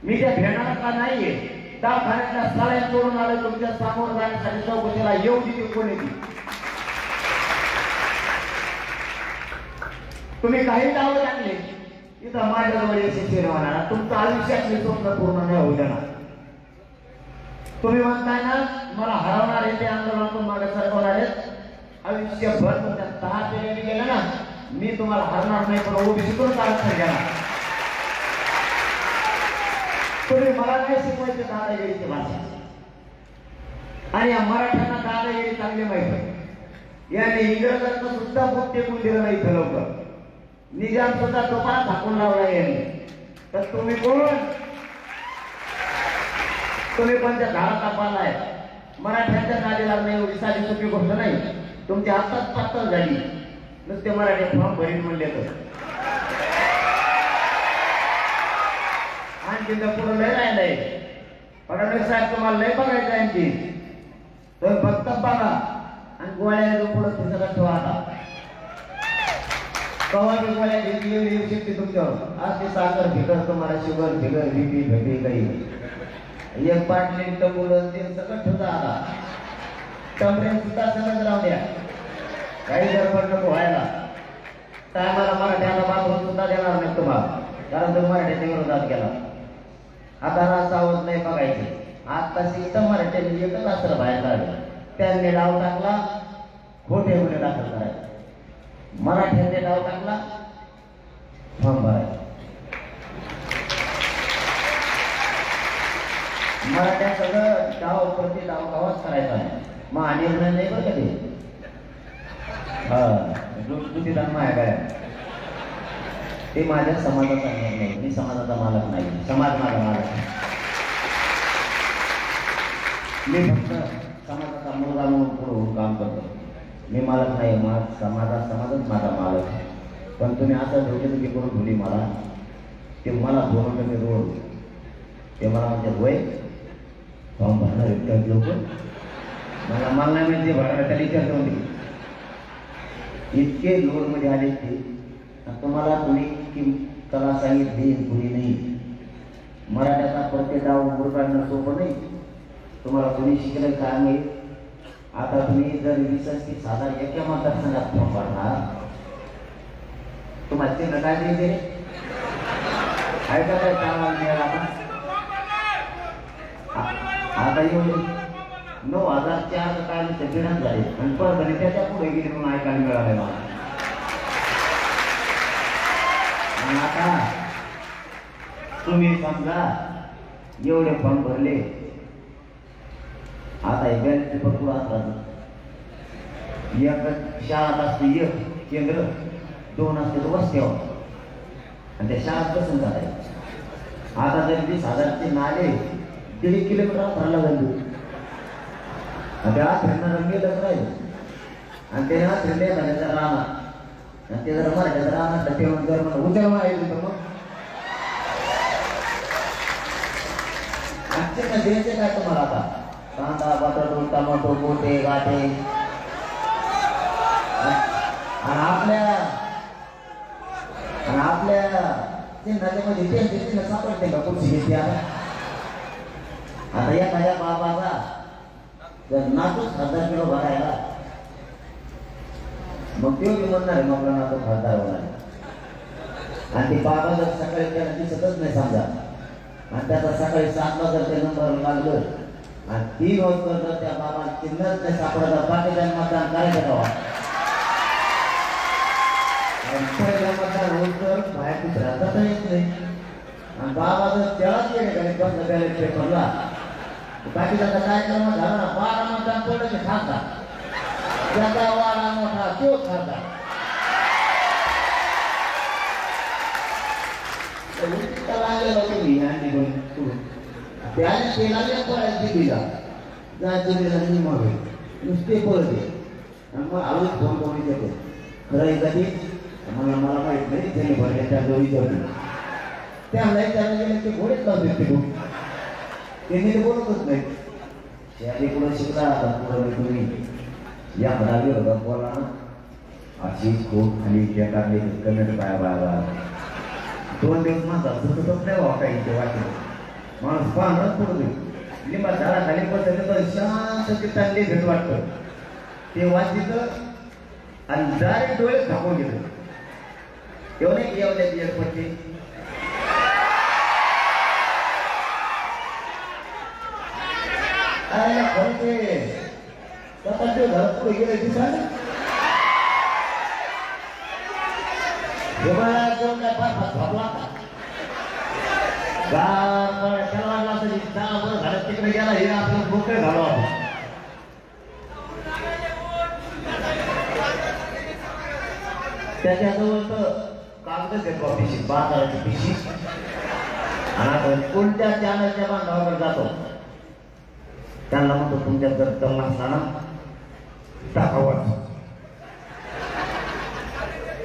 मी त्या घेणार का नाहीये. दवाखान्यातल्या साड्या सोडून आले तुमच्या समोर जाण्यासाठी. चौकशीला येऊ दिली कोणी. तुम्ही काही दावे टाकले, इथं माझ्याजवळ यशस्वी होणार, तुमचं आयुष्यातले स्वप्न पूर्ण नाही होऊ देणार. तुम्ही म्हणताय ना मला हरवणार आहे, ते आंदोलनातून मागे सरकवणार आहेत आयुष्यभर, तुमच्या 10 पेढे गेलं ना, मी तुम्हाला हरणार नाही, पण ओबीसीतून आरक्षण घेणार. तुम्ही मला काय शिकवायचे दादागिरीची भाषा, आणि या मराठ्यांना दादागिरी चांगली माहिती. याने इंग्रजांचं सुद्धा बुक टेकून दिलं नाही इथं लवकर, निजाम सुद्धा कपाळ झाकून लावला यांनी. तर तुम्ही कोण? तुम्ही पण त्या झाडा तापालाय. मराठ्यांच्या नादी लागणे एवढी साधी सोपी गोष्ट नाही. तुमच्या हातात पातळ झाली, नुसते मराठी फॉर्म भरीत म्हणले तर. आणखी तर पुढं लय राहिलंय. फडणवीस साहेब तुम्हाला लय बघायचं आणखी, तुम्ही फक्त बघा आणि गोळ्या पुढं सगळं ठेवा. आता कवा की गोळ्या घेतली एवढी येऊ शकते तुमच्यावर. आज ते साखर फिकर, तुम्हाला शुगर फिगर बीपी भेटी काही एक बाटली टबुलं ते सगळं ठेवता. आता टमरेन सुद्धा सगळं राहू द्या, काही गडबड नको व्हायला. टायमाला मराठ्याला बाथरूम सुद्धा देणार नाही तुम्हाला, कारण तुम्ही मराठ्याच्या विरोधात गेला. आता रासावत नाही बघायचे. आत्ताशी इथं मराठ्यांनी एकच अस्त्र बाहेर काढलं, त्यांनी डाव टाकला खोटे गुन्हे दाखल करायचे. मराठ्यांनी डाव टाकला फॉर्म भरायचा. मराठ्या सगळं डाव प्रति डाव गावात करायचा नाही. मग आणि नाही बरं का ते. दुधीदान माया काय ते माझ्या समाजाचा नाही, मी समाजाचा मालक नाही, समाज माझा मालक नाही. मी फक्त समाजाचा मुलगा म्हणून पुढे काम करतो. मी मालक नाही, समाजच माझा मालक आहे. पण तुम्ही असं डोकेदुखी करून ठेवली मला, ते मला बोलून मी रोड ते मला म्हणजे वय फॉर्म भरणार इतक्या लोक मला नाही माहिती भरणार त्याला विचारतो होती. इतके लोडमध्ये आले ते. तुम्हाला तुम्ही की कला सांगितली कुणी नाही. मराठ्याचा प्रत्येक डाव मुलगांना सोपं नाही. तुम्हाला कोणी शिकलं काय नाही. आता तुम्ही जर 20,000 एका मतदारसंघात फॉर्म भरणार, तुम्हाला चिन्ह काय द्यायचे ऐका काय कामाला मिळाला. आता एवढे 9,004 काय पिढ्यात झाले आणि परत त्याच्या पुढे गेले म्हणून ऐकायला मिळाले मला. आणि आता तुम्ही समजा एवढे फॉर्म भरले, आता हे बँकेचे भरपूर असतात. एक शाळात असते, एक केंद्र, 2 असते वस्त्यावर, आणि त्या शाळात कसं करायचं. आता जर 20,000चे नाले 1.5 किलोमीटर भरला जाईल, त्या फिरणार गेलंच राहील. आणि ते फिरले झाल्याचा राहणार, आणि ते जर मराठ्याचा राहणार तर तेव्हा जर म्हणा उद्या माहिती तर मग आजचे का द्यायचे काय तुम्हाला. आता कांदा बटाटो टमाटो गोटे गाठे, आणि आपल्या चिन्हाच्यामध्ये त्यांचे चिन्ह सापडते का कुठची घेते. आता एखाद्या बाबाचा जर नातूच 1000 किलो भरायला, मग ते म्हणणार आहे मग आपला नातू खासदार होणार आहे. आणि ते बाबा जर सकाळी त्याला दिसतच नाही समजा, आणि त्याचा सकाळी 7ला जर ते नंबर लागलं आणि 3 वाजता जर त्या बाबा चिन्हच नाही सापडत, बाकीच्या मतदान करायचं गावा. मतदान होत तर बाहेर दुसऱ्या जाता येत नाही. आणि बाबा जर त्यालाच गेले बंद बॅलेट पेपरला, बाकीचा कार्यक्रम झाला ना, 12 मतदान पडलं की खासदार, ज्याचा वाडा मोठा तो खासदार. लागलेला तुम्ही त्याने केला पळायला दिल्लीला दिल्लीला निमावे नुसते पळते, आणि मग आलोच फोन करून येतो. खरं कधी मला माहित नाही त्याने भरले त्या जोडीच्या होती, त्यामुळे त्याला गेले ते घोडेच लावते ते खूप त्यांनी ते बोलतच नाही. त्याने पुढे शिकला पुढे तुम्ही या म्हणाले होता बोला अशी खूप खाली त्या काढले कमेंट बाय बाय बाय 2 दिवस माझा सुटत नाही व्हा काही ते वाटलं. माणूस पाहणच पडतो लिंबा झाडाखाली बसले तर शांत चित्तांनी भेट वाटतं ते वाचित आणि डायरेक्ट डोळे झाकून घेतो. एवढे एवढ्या पट्टी अरे खरं ते स्वतःच्या घरात पुढे गेले दिसाल घेऊन काय फार भागला त्याला असं घरात तिकडे गेला हे आपलं मोकळे झालो आपण त्याच्याजवळ तर कागदच आहे कॉफीची बाजाराची पिशी आणि कोणत्या चॅनलच्या बांधावर जातो त्यांना म्हणतो तुमच्या जर दम असताना टाकावं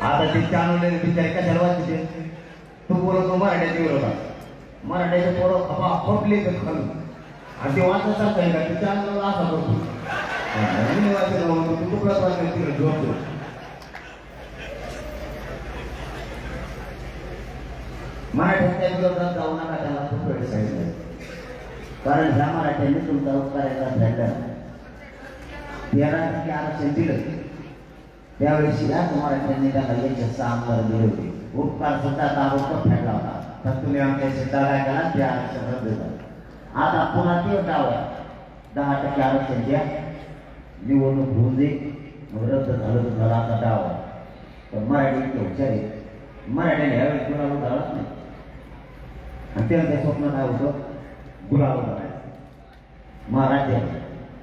आता ते चॅनल बिचारे कशाला वाचते तू बोलतो मराठ्याच्या विरोधात मराठ्याचे पोरं खपा फपले तर खालून आणि ते वाचत चालतंय का ते चॅनलला असा करतो तू तुकडा वाचतो तिकडे झोपतो मराठ्यांच्या विरोधात जाऊ नका त्याला खूप वेळ सांगितलं कारण ह्या मराठ्यांनी तुमचा उपकारायचा झाला 13% आरक्षण दिलं त्यावेळेस याच मराठ्यांनी त्याला याचे 6 आमदार दिले होते उपकार सुद्धा ताबडतोब फेडला होता तर तुम्ही आमच्याशी काय केला ते आरक्षण रद्द झालं आता पुन्हा ते डाव 10% आरक्षण द्या निवडणूक होऊन दे मग रद्द झालं तुम्हाला आता डाव तर मराठी हुशार मराठ्याने ह्यावेळेस गुलाब उधारत नाही आणि त्यांचं स्वप्न काय होतं गुलाब उधारायचं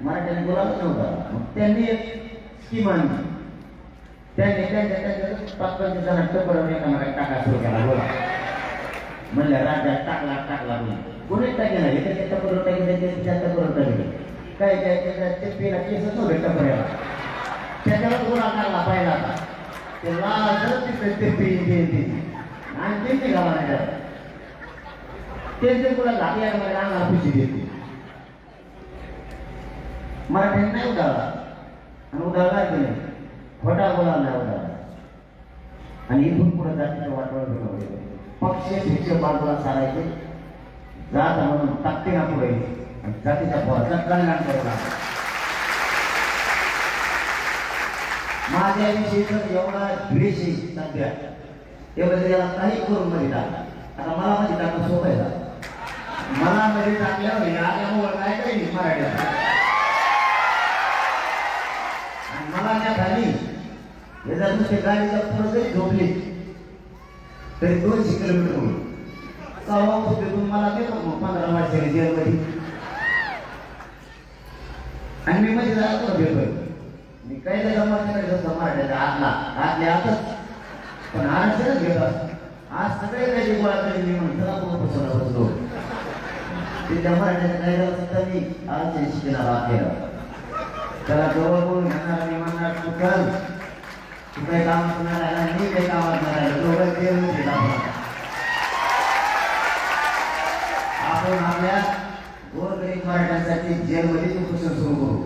मराठ्याने गुलाब नव्हता मग त्यांनी एक स्कीम आणली त्यांनी त्यांच्या 5-5 जण टपरवून एकामेका टाका सुरू केला बोला म्हणलं राज्यात टाकला कोणी टाके नाही त्याच्या टपरवर टाकले त्या टपरवर टाकले काय काय चिप्पीला केसच नव्हते टपऱ्याला त्याच्यावर गुन्हा काढला पाहिला आता ते लाल ते पी आणि ते गावा नाही ते तुला घातल्या अंगाला खुशी देते मराठ्यांनी नाही उडाला आणि उडाला की नाही खोटा बोला नाही उडाला आणि इथून पुढे जातीचं वातावरण पक्ष शिक्षक बाजूला सारायचे जात म्हणून ताकदीला पुढे आणि जातीच्या पोराचा कल्याण करायला माझ्याविषयी तर एवढा द्वेष सध्या त्याबद्दल याला काही करून मध्ये टाकला आता मला मध्ये टाकणं सोपं आहे मला मध्ये टाकल्यावर आल्यामुळे काय काही मराठ्यात आणि मला त्या खाली हे जर नुसते गाडीच्या पुढे जरी झोपली तरी 200 किलोमीटर होईल 6 पुस्तकून मला देतो 15 वर्षांनी जेलमध्ये आणि मी मध्ये जायला भेटतोय मी काही त्याचा मराठ्याकडे जसं मराठ्याचा आतल्या आतच पण आरक्षणच घेत आज सगळे काही गोळा करी मी म्हणतो बसलो ते त्या मराठ्याच्या काही झालं सुद्धा मी आरक्षण शिकणार आत केलं त्याला जवळ बोलून घेणार मी म्हणणार तू कर तू काही काम करणार आहे मी काही कामात नाही राहिलं दोघं ते आपण आपल्या गोरगरीब मराठ्यांसाठी जेलमध्ये उपोषण सुरू करू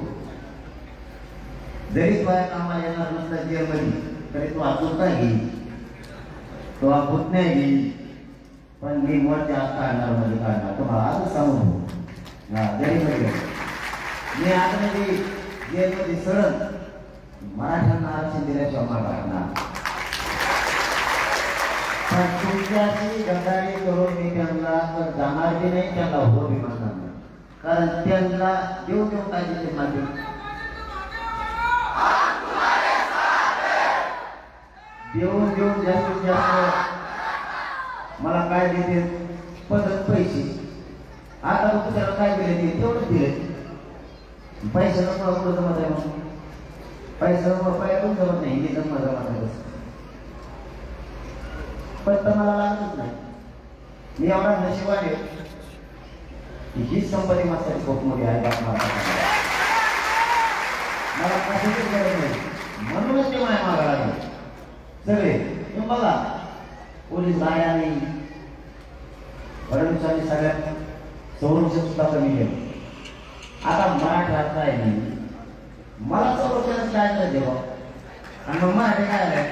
जरी तुला कामाला येणार नसला जेलमध्ये तरी तो अचूकता घेईल तो अभूत नाही घेईल पण मी मोठ्या काढणार मध्ये काढणार तुम्हाला आजच सांगू जरी मी आता म्हणजे जेलमध्ये सरळ मराठ्यांना आरक्षण दिल्याशिवाय मागणार पण तुमच्याशी गद्दारी करून मी त्यांना जाणार बी नाही त्यांना हो बी म्हणणार नाही कारण त्यांना देऊ कायद्याचे माध्यम देऊन जास्तीत जास्त मला काय देते पदक पैसे आता त्याला काय दिले ते तेवढंच दिले पैसे नको कुठं जमत आहे म्हणून पैसा पण जमत नाही हे जमत आहे पण तर मला लागतच नाही मी एवढा नशिबाने ही संपत्ती माझ्यासाठी खूप मोठी आहे मला कशाची गरज नाही म्हणूनच ते माझ्या मागा लागले सगळे बघा पोलीस बायाने फडणवीसांनी सगळ्यात संरक्षण सुद्धा कमी केलं आता मराठा काय नाही मला संरक्षणच काय नाही देवा आणि मग मराठी काय आलंय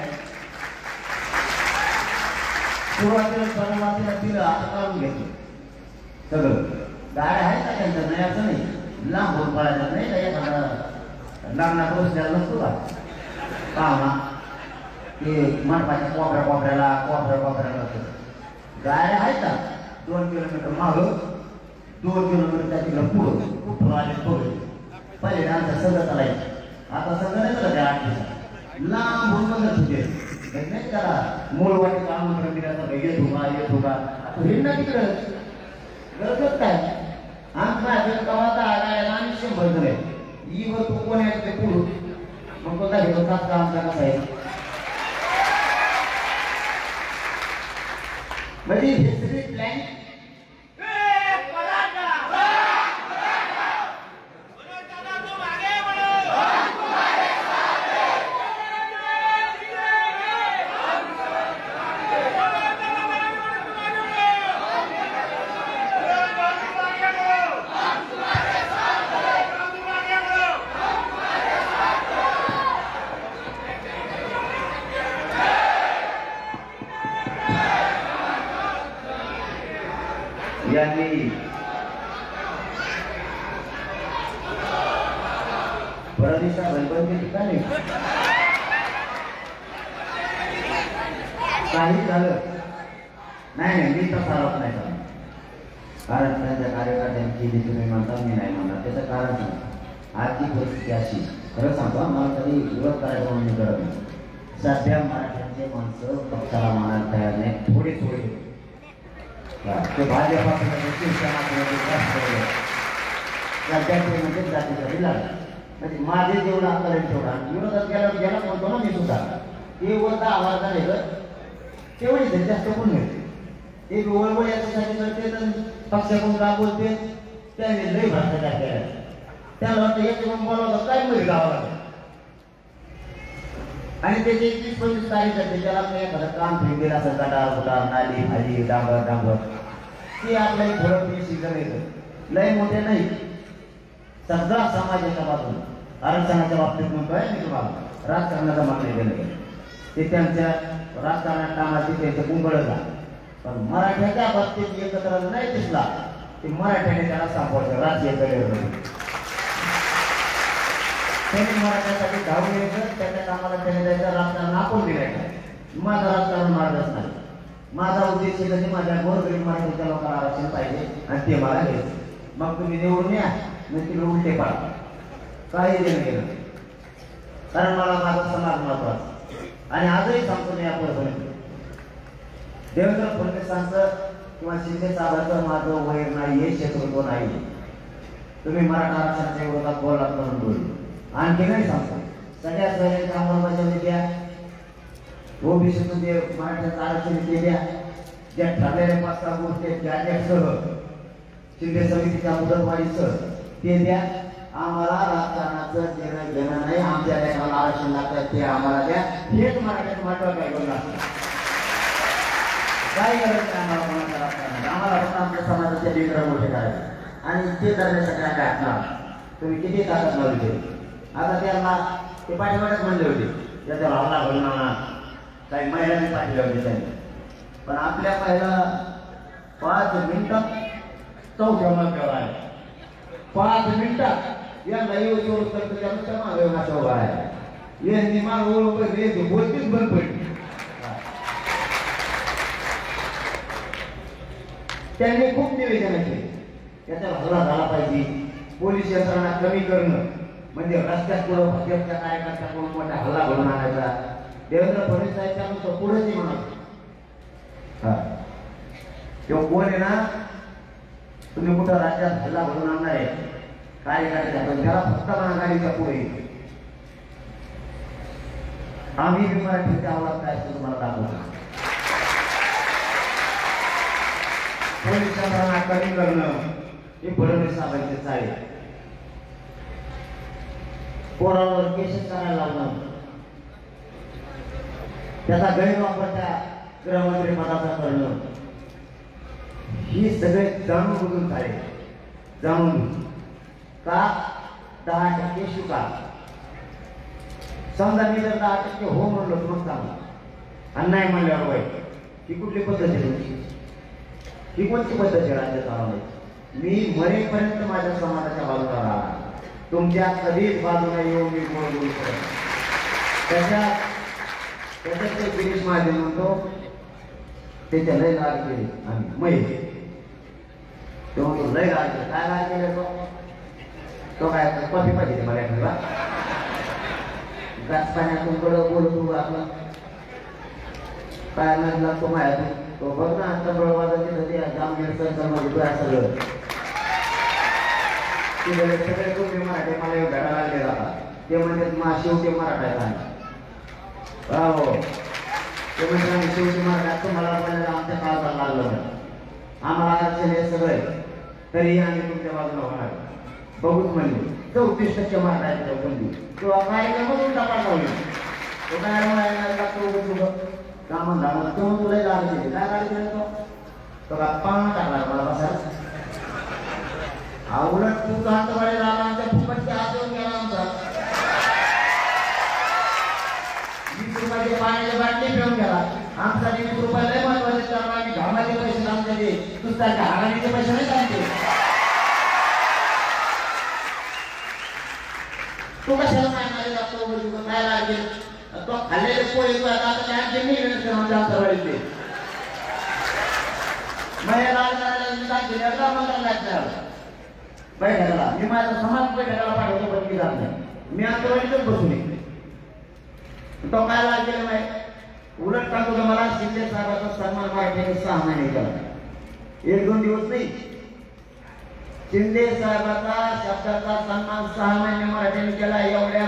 सुरुवातीला सुरुवातीला तिला आता काढून घेतो सगळं गाड्या आहेत का त्यांचं नाही असं नाही लांब होऊन पडायचं नाही का एखादा लग्नात बसल्याला नसतो का पाहुणा ते मनपाच्या कोपऱ्याला गाड्या आहेत का 2 किलोमीटर मागं 2 किलोमीटर तिला पुढं कुठं आले थोडे पहिले आमचं सगळं चालायचं आता सगळं नाही चालत 8 दिवसात लांब बघत होते नाही त्याला मूळ वाटेचं आमंत्रण दिल्याचं येत होगा आता हिंडा तिकडं गरजच काय आमचा कवाचा आगायला आणि 100 जण आहे ईवर तू कोण आहे ते पुढं मग कोणता घेतो का आमचा कसा आहे म्हणजे हिस्ट्री प्लॅन यांनी परदेशा बनबनची ठिकाणी काही झालं नाही मी तर आरोप नाही करणार कारण त्यांच्या कार्यकर्त्यांची जी तुम्ही म्हणता मी नाही म्हणणार त्याचं कारण सांगा आजची परिस्थिती अशी खरं सांगतो मला कधी विरोध करायचा म्हणून मी करत नाही सध्या मराठ्यांचे माणसं पक्षाला मानायला तयार नाही थोडी ते भाजपासून जातीसाठी लागला म्हणजे माझे जेवढं आकलन तेवढा विरोधात गेला म्हणतो ना मी सुद्धा ते वरता आवाज नाही तर तेवढीच जास्त कोण नाही ते वळवळ याच्यासाठी करते तर पक्षाकडून का बोलते त्याने लई भाषा काय केल्या त्याला वाटतं याच्या मग बोलावं काय मिळेल गावाला आणि त्याची 21-25 तारीख असते त्याला एखादं काम फिरलेलं असं गटार गुटार नाली भाजी डांबर ते आपल्याला थोडं सीझन येतं लय मोठे नाही सगळा समाजाच्या बाजून आरक्षणाच्या बाबतीत म्हणतोय मी तुम्हाला राजकारणाचा मान नाही गेलं ते त्यांच्या राजकारणात कामाची त्यांचं कुंभळला पण मराठ्याच्या बाबतीत एकत्र नाही दिसला ते मराठ्याने त्याला सापडतं राजकीय करिअरमध्ये त्यांनी मराठ्यासाठी धावून यायचं त्याच्या कामाला त्याने जायचं राजकारण आपण दिलायचं माझं राजकारण मार्गच नाही माझा उद्देश म्हणजे माझ्या गोरगरीब मराठीच्या लोकांना आरक्षण पाहिजे आणि ते मला घ्यायचं मग तुम्ही निवडून या मी तिकडे उलटे पाडा काही देणं गेलं कारण मला माझा समाज महत्वाचा आणि आजही सांगतो मी यापुढे देवेंद्र फडणवीसांचं किंवा शिंदे साहेबांचं माझं वैर नाही हे शत्रुत्व नाही तुम्ही मराठा आरक्षणाच्या विरोधात बोललात म्हणून बोल आणखी नाही सांगतो सगळ्या सोयऱ्यांच्या अंमलबजावणी द्या ओबीसीतून जे मराठ्याचं आरक्षण ते द्या ज्या ठरलेल्या 5-6 गोष्टी त्यासह शिंदे समितीच्या मुदतवाढीसह ते द्या आम्हाला राजकारणाचं देणं घेणं नाही आमच्या लेखाला आरक्षण लागतं ते आम्हाला द्या हेच मराठ्याचं महत्व काय बोललं काय गरज नाही आम्हाला कोणाच्या राजकारणात आम्हाला फक्त आमच्या समाजाचे लेकर मोठे करायचे आणि ते करण्यासाठी काय असणार तुम्ही किती ताकद लावली आता त्यांना ते पाठीवाड्यात म्हणले होते त्याच्यावर हल्ला घडणार काही महिलांनी पाठीला होते त्यांनी पण आपल्या पहिला 5 मिनिटात 4थ्या मजल्यावर आहे 5 मिनिटात यांना येऊन करतो त्यानुसार मागे नाचा उभा आहे यांनी माग ओळख बोलतीच बंद पडली त्यांनी खूप निवेदन केले त्याच्यावर हल्ला झाला पाहिजे पोलीस यंत्रणा कमी करणं म्हणजे रस्त्यात पुढं भाजपच्या कार्यकर्त्याकडून मोठा हल्ला घडून आणायचा देवेंद्र फडणवीस साहेब त्यानुसार पुढेच म्हणत किंवा कोण आहे ना तुम्ही कुठं राज्यात हल्ला घडून आणणार आहे कार्यकर्त्या पण त्याला फक्त महागाईच्या पुढे आम्ही बी मराठीच्या आवाज काय असतो तुम्हाला दाखवतो पोलीस यंत्रणा कमी करणं हे फडणवीस साहेबांचे आहे पोरावर केसेस करायला लावणं त्याचा गैरवापर त्या गृहमंत्री पदाचा करणं ही सगळे जाणून बुजून झाले जाणून का 10% शुका समजा मी जर 10% हो म्हणलो मग चांगला आणि नाही म्हणल्यावर वाईट ही कुठली पद्धत आहे ही कोणती पद्धत आहे राज्य चालवण्याची मी मरेपर्यंत माझ्या समाजाच्या बाजूला राहणार तुमच्या कधीच बाजूला येऊन मी बोलू शकत त्याच्यात ते गिरीश महाजन म्हणतो त्याच्या लय लाग केली आणि तो लय राग काय राग केलं तो काय कॉफी पाहिजे मला ठेवा गाच पाण्यातून कडं बोलतो आपला काय लागला तो माया तो बघ ना आता बळवाजाची नदी जाम मध्ये सगळं सगळे कुठे मराठी मला येऊ भेटायला लागले जातात ते म्हणजे शेवटी मराठा हो ते म्हणजे शेवटी मराठा तुम्हाला आमच्या काळात लागलं आम्हाला आरक्षण हे सगळे तरी आम्ही तुमच्या बाजूला होणार बघूच म्हणले 34% मराठा बंदी किंवा कार्यक्रमच उलटा पाडला होईल तो काय कामं झालं तो तुला गाडी दिली काय गाडी दिली तो गप्पा टाकला मला बसायला उलट तू हातवाडे झाला आमच्या फुकटच्या हात येऊन गेला आमचा 20 रुपयाचे पाण्याची बाटली पिऊन गेला आमचा 20 रुपये लय महत्वाचे कारण आम्ही घामाचे पैसे आमचे दे दुसऱ्याच्या हागाडीचे पैसे नाही सांगते तो कशाला मारणारे जातो काय लागेल तो खाल्लेले पोळे आता त्यांचे नाही आमच्या हातवाडीचे महिला लागला बैठकाला मी माझा समाज बैठकाला पाठवतो पण मी जात नाही मी अंतरवाडीतच बसून तो काय लागेल नाही उलट सांगतो का मला शिंदे साहेबांचा सन्मान मराठीने 6 महिने केला 1-2 दिवस नाही शिंदे साहेबांचा शब्दाचा सन्मान 6 महिने मराठीने केला एवढ्या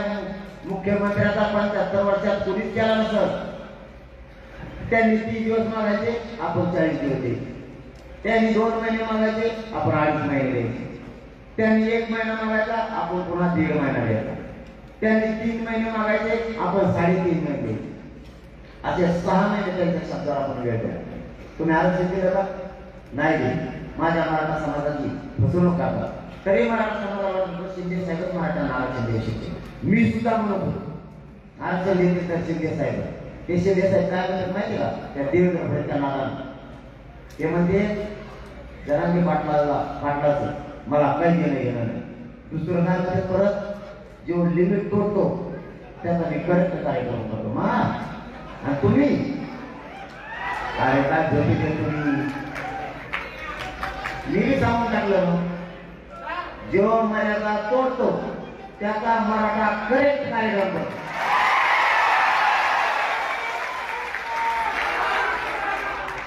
मुख्यमंत्र्याचा 75 वर्षात कुणीच केला नसत त्यांनी 30 दिवस मागायचे आपण 40 दिवस द्यायचे त्यांनी 2 महिने मागायचे आपण 2.5 महिने द्यायचे त्यांनी 1 महिना मागायचा आपण पुन्हा 1.5 महिना द्यायचा त्यांनी 3 महिने मागायचे आपण 3.5 महिने असे 6 महिने त्यांच्या शब्दावर आपण वेळ द्या तुम्ही आरक्षण दिलं का नाही दिलं माझ्या मराठा समाजाची फसवणूक करतात तरी मराठा समाजाला शिंदे साहेबच मराठ्यांना आरक्षण देऊ शकते मी सुद्धा म्हणत होतो आरक्षण देते तर शिंदे साहेब ते शिंदे साहेब काय म्हणतात माहिती का त्या देवेंद्र नादाला ते म्हणते जरा मी पाटलाच मला काही घेणं नाही दुसरं काय म्हणते परत जो लिमिट तोडतो त्याचा मी करेक्ट कार्यक्रम करतो मा आणि तुम्ही अरे काय झोपी दे तुम्ही मी सांगून टाकलं जो मर्यादा तोडतो त्याचा मराठा करेक्ट कार्यक्रम करतो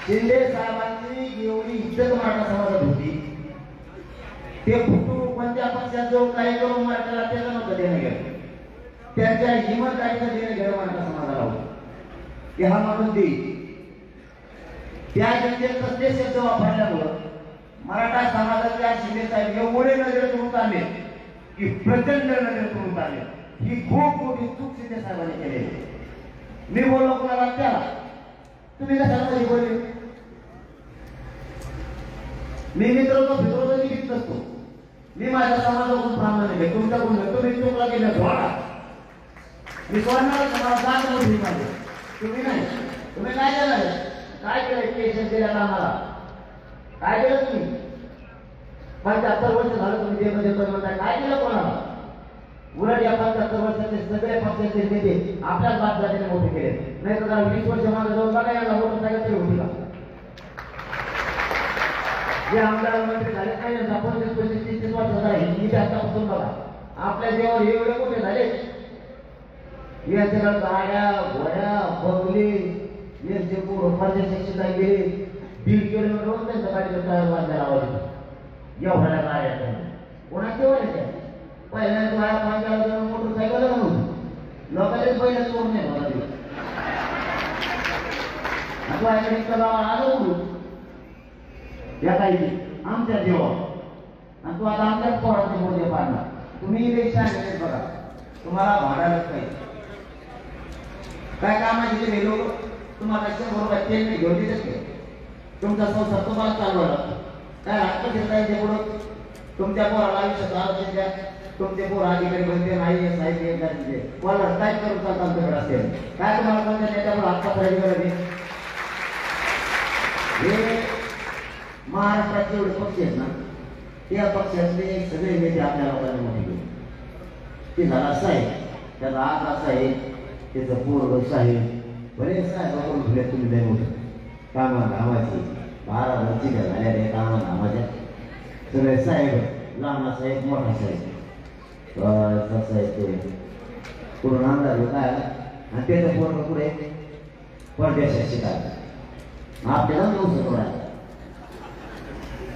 शिंदे साहेबांची एवढी इज्जत मराठा समाजात होती ते फुटू कोणत्या पक्षात जो काही करून मराठ्याला त्याला नव्हतं देणं गेलं त्यांच्या हिमतदारीचं देणं गेलं मराठा समाजाला होतं की हा माणूस देईल त्या जनतेचं ते शब्द वापरल्यामुळं मराठा समाजाच्या शिंदे साहेब एवढे नजरेतून उतारले की प्रचंड नजरेतून उतारले ही खूप मोठी चूक शिंदे साहेबांनी केलेली मी बोललो कोणाला त्याला तुम्ही कशाला बोलले मी मित्र फिरवतो घेत नसतो मी माझ्या समाजाकडून थांबणार नाही तुमच्याकडून तुम्ही चुकला गेल्या सोडा मी सोडणार तुम्हाला जात मोठी माझे तुम्ही नाही तुम्ही काय केलं काय केलं केशन केलं आम्हाला काय केलं तुम्ही 75 वर्ष झालं तुम्ही जेमध्ये म्हणताय काय केलं कोणाला उलट या 75 वर्षाचे सगळे पक्षाचे नेते आपल्याच बाप जातीने मोठे केले नाही तर 20 वर्ष मागे जाऊन बघा याला मोटरसायकल तरी होती का जे आमदार मंत्री झाले नाही 25-30 वर्ष झाले हिंदी आतापासून बघा आपल्या देवावर एवढे मोठे झाले याच्या गाड्या घोड्या बंगले यांचे पूर्ण शिक्षिता गेले 1.5 किलोमीटर त्यांच्या गाडीचा टायर बांधायला लावायचे एवढ्या गाड्या कोणा केव्हा येते पहिल्यांदा गाड्या बांधायला जाऊन मोटरसायकल म्हणून लोकांनी पहिल्या सोडून नाही मला इतका गावाला आलं उडून या काही आमच्या देवावर आणि तू आता आमच्याच पोराचे मोठे पाडणार तुम्ही रिक्षा आणले बघा तुम्हाला भाडायलाच पाहिजे काय कामाचे ते लोक तुम्हाला 100 रुपये घेऊन देते तुमचा संसार तुम्हाला चालवायला लागतो काय हक्क घेता येते पुढं तुमच्या पोराला आयुष्यात आरोग्य द्या तुमचे पोर अधिकारी बनते नाही साहित्य मला काय करून चालतं आमच्याकडे असेल काय तुम्हाला कोणत्या नेत्यावर हक्का करायची गरज आहे हे महाराष्ट्राचे एवढे पक्ष आहेत ना त्या पक्षातले सगळे नेते आपल्या लोकांनी मोठी ते झाला असं आहे त्याचा आज असा आहे त्याचं पूर्व साहेब बरेच साहेब तुले तुम्ही नाही मोठं कामा धामाची 12 वर्षी झाल्या रे कामा धामाच्या सगळे साहेब, लहान साहेब, मोठा साहेब, कसं आहे ते पूर्ण आमदार काय आणि त्याचं पोरं पुढे परदेशात शिकायला आपल्याला नऊ शकतो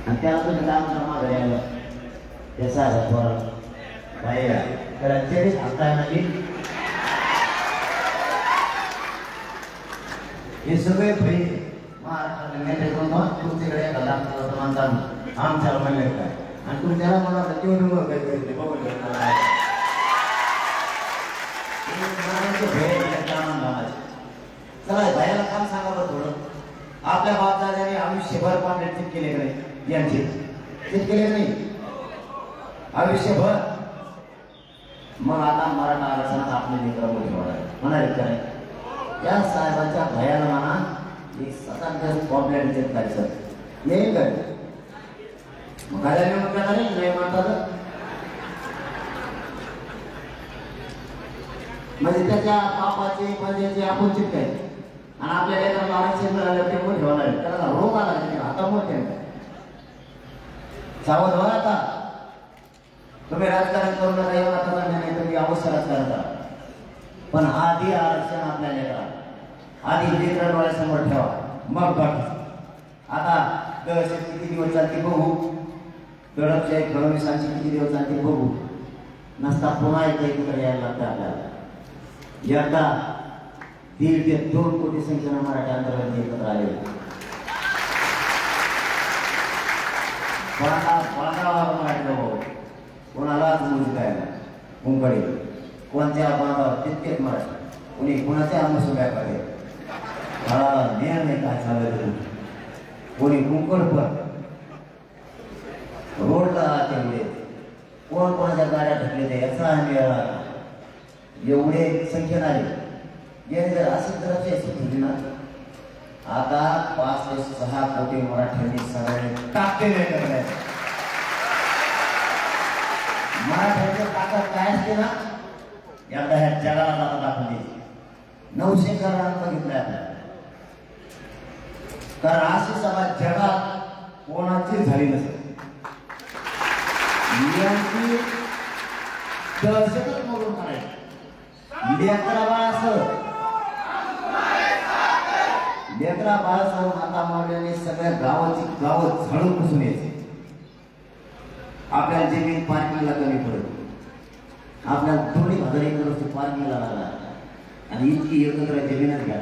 आणि त्याला तुम्ही लांबचा मागं यायला त्या साध्या पोराला काय त्याला चेडीच हाताय नाही. हे सगळे भाई महाराष्ट्रातले नेते म्हणून तुमच्याकडे एका लांबचा मानतात आमच्याला म्हणले काय आणि तुम्ही त्याला म्हणा तेवढं काय करते बघून चला भयाला काम सांगा बरं थोडं. आपल्या बापदादाने आयुष्यभर पांढरे केले नाही यांचे चित केले नाही आयुष्यभर. मग आता मराठा आरक्षणात आपले लेकरं म्हणाले काय या साहेबांच्या भयाला म्हणा एक स्वतंत्र प्रॉब्लेम चेक करायचं येईल काय मग काय नाही म्हणतात म्हणजे त्याच्या पापाचे पद्याचे आपण चित्ताय आणि आपल्या लेकरांना आरक्षण मिळालं ते मोठे होणार त्याला रोग आला आता मोठे सावध व्हा. आता तुम्ही राजकारण करू नका एवढा करणार नाही तुम्ही अवश्य राजकारण करा पण आधी आरक्षण आपल्या लेकरा आधी लेकरं डोळ्यासमोर ठेवा मग बाकी. आता दहशत किती दिवस चालते बघू दडपच्या फडणवीसांची किती दिवस चालते बघू नसता पुन्हा एकत्र यायला लागतं आपल्याला. एकदा 1.5 ते 2 कोटी संख्येनं मराठी अंतर्गत एकत्र आले मराठी कोणालाच मुली काय मुंकडे कोणत्या बांधावर तितकेच मराठी कोणी कोणाच्या आंबसुब्याकडे ज्ञान नाही काय चाललं कोणी कुंकड पण रोडला तेवढे कोण कोणाच्या गाड्या ढकले ते याचा एवढे संख्या नाही याने जर असं जर ना आता 5 ते 6 कोटी मराठ्यांनी सगळ्यांनी टाकते नाही मराठ्यांची ताकद काय असते ना एकदा ह्या जगाला दाखवून द्यायची 900 करोड बघितलं आपल्याला कारण अशी सभा जगात कोणाची झाली नसेल. दहशतच मोडून काढायची लेकरा बाळासह माता मारल्याने सगळ्या गावाची गावं झाडून पुसून यायचे. आपल्या जमीन पार्किंगला कमी पडत आपल्याला 2,000 एकर वस्तू पार्किंगला लागला आणि इतकी एकत्र जमीनच घ्या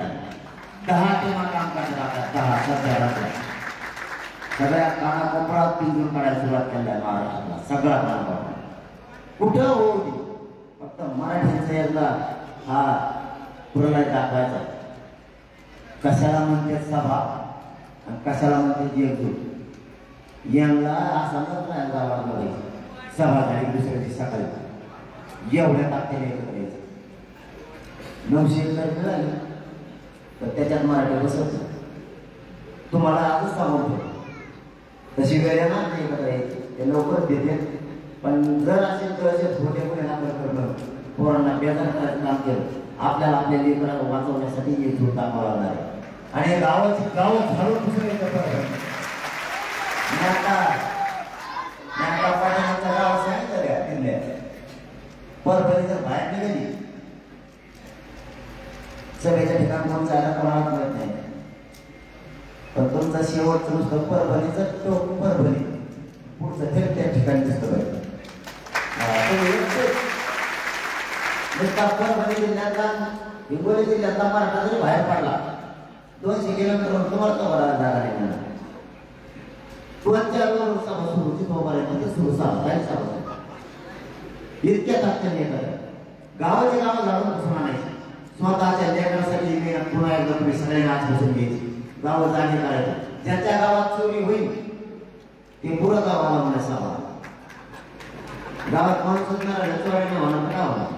10 टीमा काम करतात 10 सध्या सगळ्या कानाकोपरात पिंजून काढायला सुरुवात केली आहे महाराष्ट्राला सगळा कानाकोपरा कुठं होती फक्त मराठ्यांचा एकदा हा प्रलय दाखवायचा. कशाला म्हणते सभा आणि कशाला म्हणते एकजूट यांना असा गावाला सभा झाली दुसऱ्या दिवशी सकाळी एवढ्या ताकदीने एकत्र यायचं 900 एकर मिळाली तर त्याच्यात मराठी बसत तुम्हाला आजच सांगतो तशी वेळ ना एकत्र यायची ते लवकर देते पण जर असेल तर छोटे पुढे करणं पोरांना बेजार करायचं काम केलं आपल्याला आपल्या लेकरांना वाचवण्यासाठी एकजूट दाखवावं लागणार आहे आणि गावाची गावं झाडून पुसण्याचं गाव सांगितलं का किल्ल्या परभणी जर बाहेर निघाली सगळ्याच्या ठिकाणी कोण जायला कोणाला मिळत नाही पण तुमचा शेवटचं नुसतं परभणीचं तो परभणी पुढचं थेट त्या ठिकाणी दिसतं पाहिजे. परभणी जिल्ह्यातला हिंगोली जिल्ह्यातला मराठा जरी बाहेर पडला 200 किलोमीटर तुम्हाला तो बरा जागा नाही मिळणार. 2-4 सभा सुरू होती तोपर्यंत ते सुरू सभा इतक्या ताकदीने येतात गावाचे गावं झाडून बसून आणायचे स्वतःच्या लेकरासाठी पुन्हा एकदा तुम्ही सगळ्यांना आज बसून घ्यायची गावं जाणे करायचं ज्याच्या गावात चोरी होईल ते पुरं गावाला म्हणा सभा गावात माणूस चोरी नाही होणार का होणार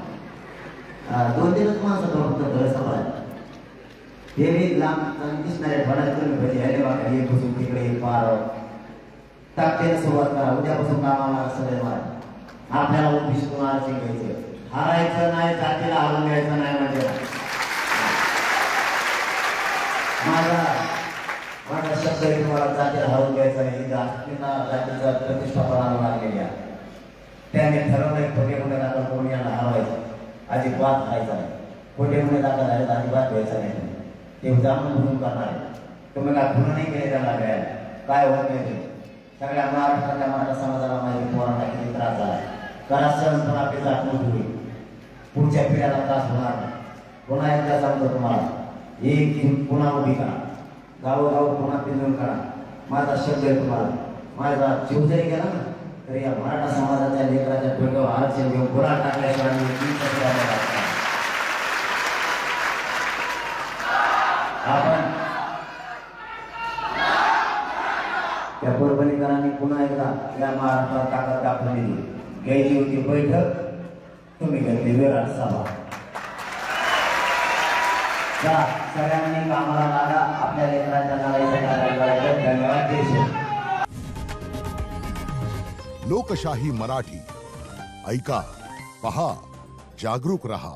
2 दिवस माणसं फक्त घर सभा हे मी लांब दिसणारे फळात तुम्ही हे बसून तिकडे पार ताकदीने सुरुवात करा. उद्यापासून कामाला सगळे मारा आपल्याला उद्दिष्ट आरक्षण घ्यायचं हारायचं नाही जातीला हारून घ्यायचं नाही माझ्या शब्द काही तुम्हाला जातीला हरवून द्यायचं नाही. जातीचा प्रतिष्ठापना लागलेली आहे. त्याने ठरवलंय खोटे गुन्हे दाखल करून यांना हरवायचं, अजिबात व्हायचं नाही. खोटे गुन्हे दाखल झाले तर अजिबात व्हायचं नाही. ते जाणून बुजून करणार आहे. तुम्ही काय गुन्हा नाही केले त्याला काय होत नाही. ते सगळ्या महाराष्ट्रातल्या मराठा समाजाला माहिती पोरांना किती त्रास झाला. करा सहन पण आपली जात मोठी होईल. पुढच्या पिढ्याला त्रास होणार नाही. पुन्हा एकदा सांगतो तुम्हाला, एक पुन्हा उभी करा, गावोगाव पुन्हा पिंजून करा. माझा शब्द आहे तुम्हाला, माझा जीव जरी गेला ना तरी या मराठा समाजाच्या लेकराच्या डोक्यावर आरक्षण घेऊन गुन्हा टाकल्याशिवाय आपण त्या परभणीकरांनी पुन्हा एकदा या महाराष्ट्रात ताकद दाखवली. घ्यायची होती बैठक, तुम्ही घेतली विराट सभा. सगळ्यांनी कामाला लागा. आपल्या लेकरांच्या लढाईसाठी धन्यवाद. देश लोकशाही मराठी ऐका, पहा, जागरूक रहा.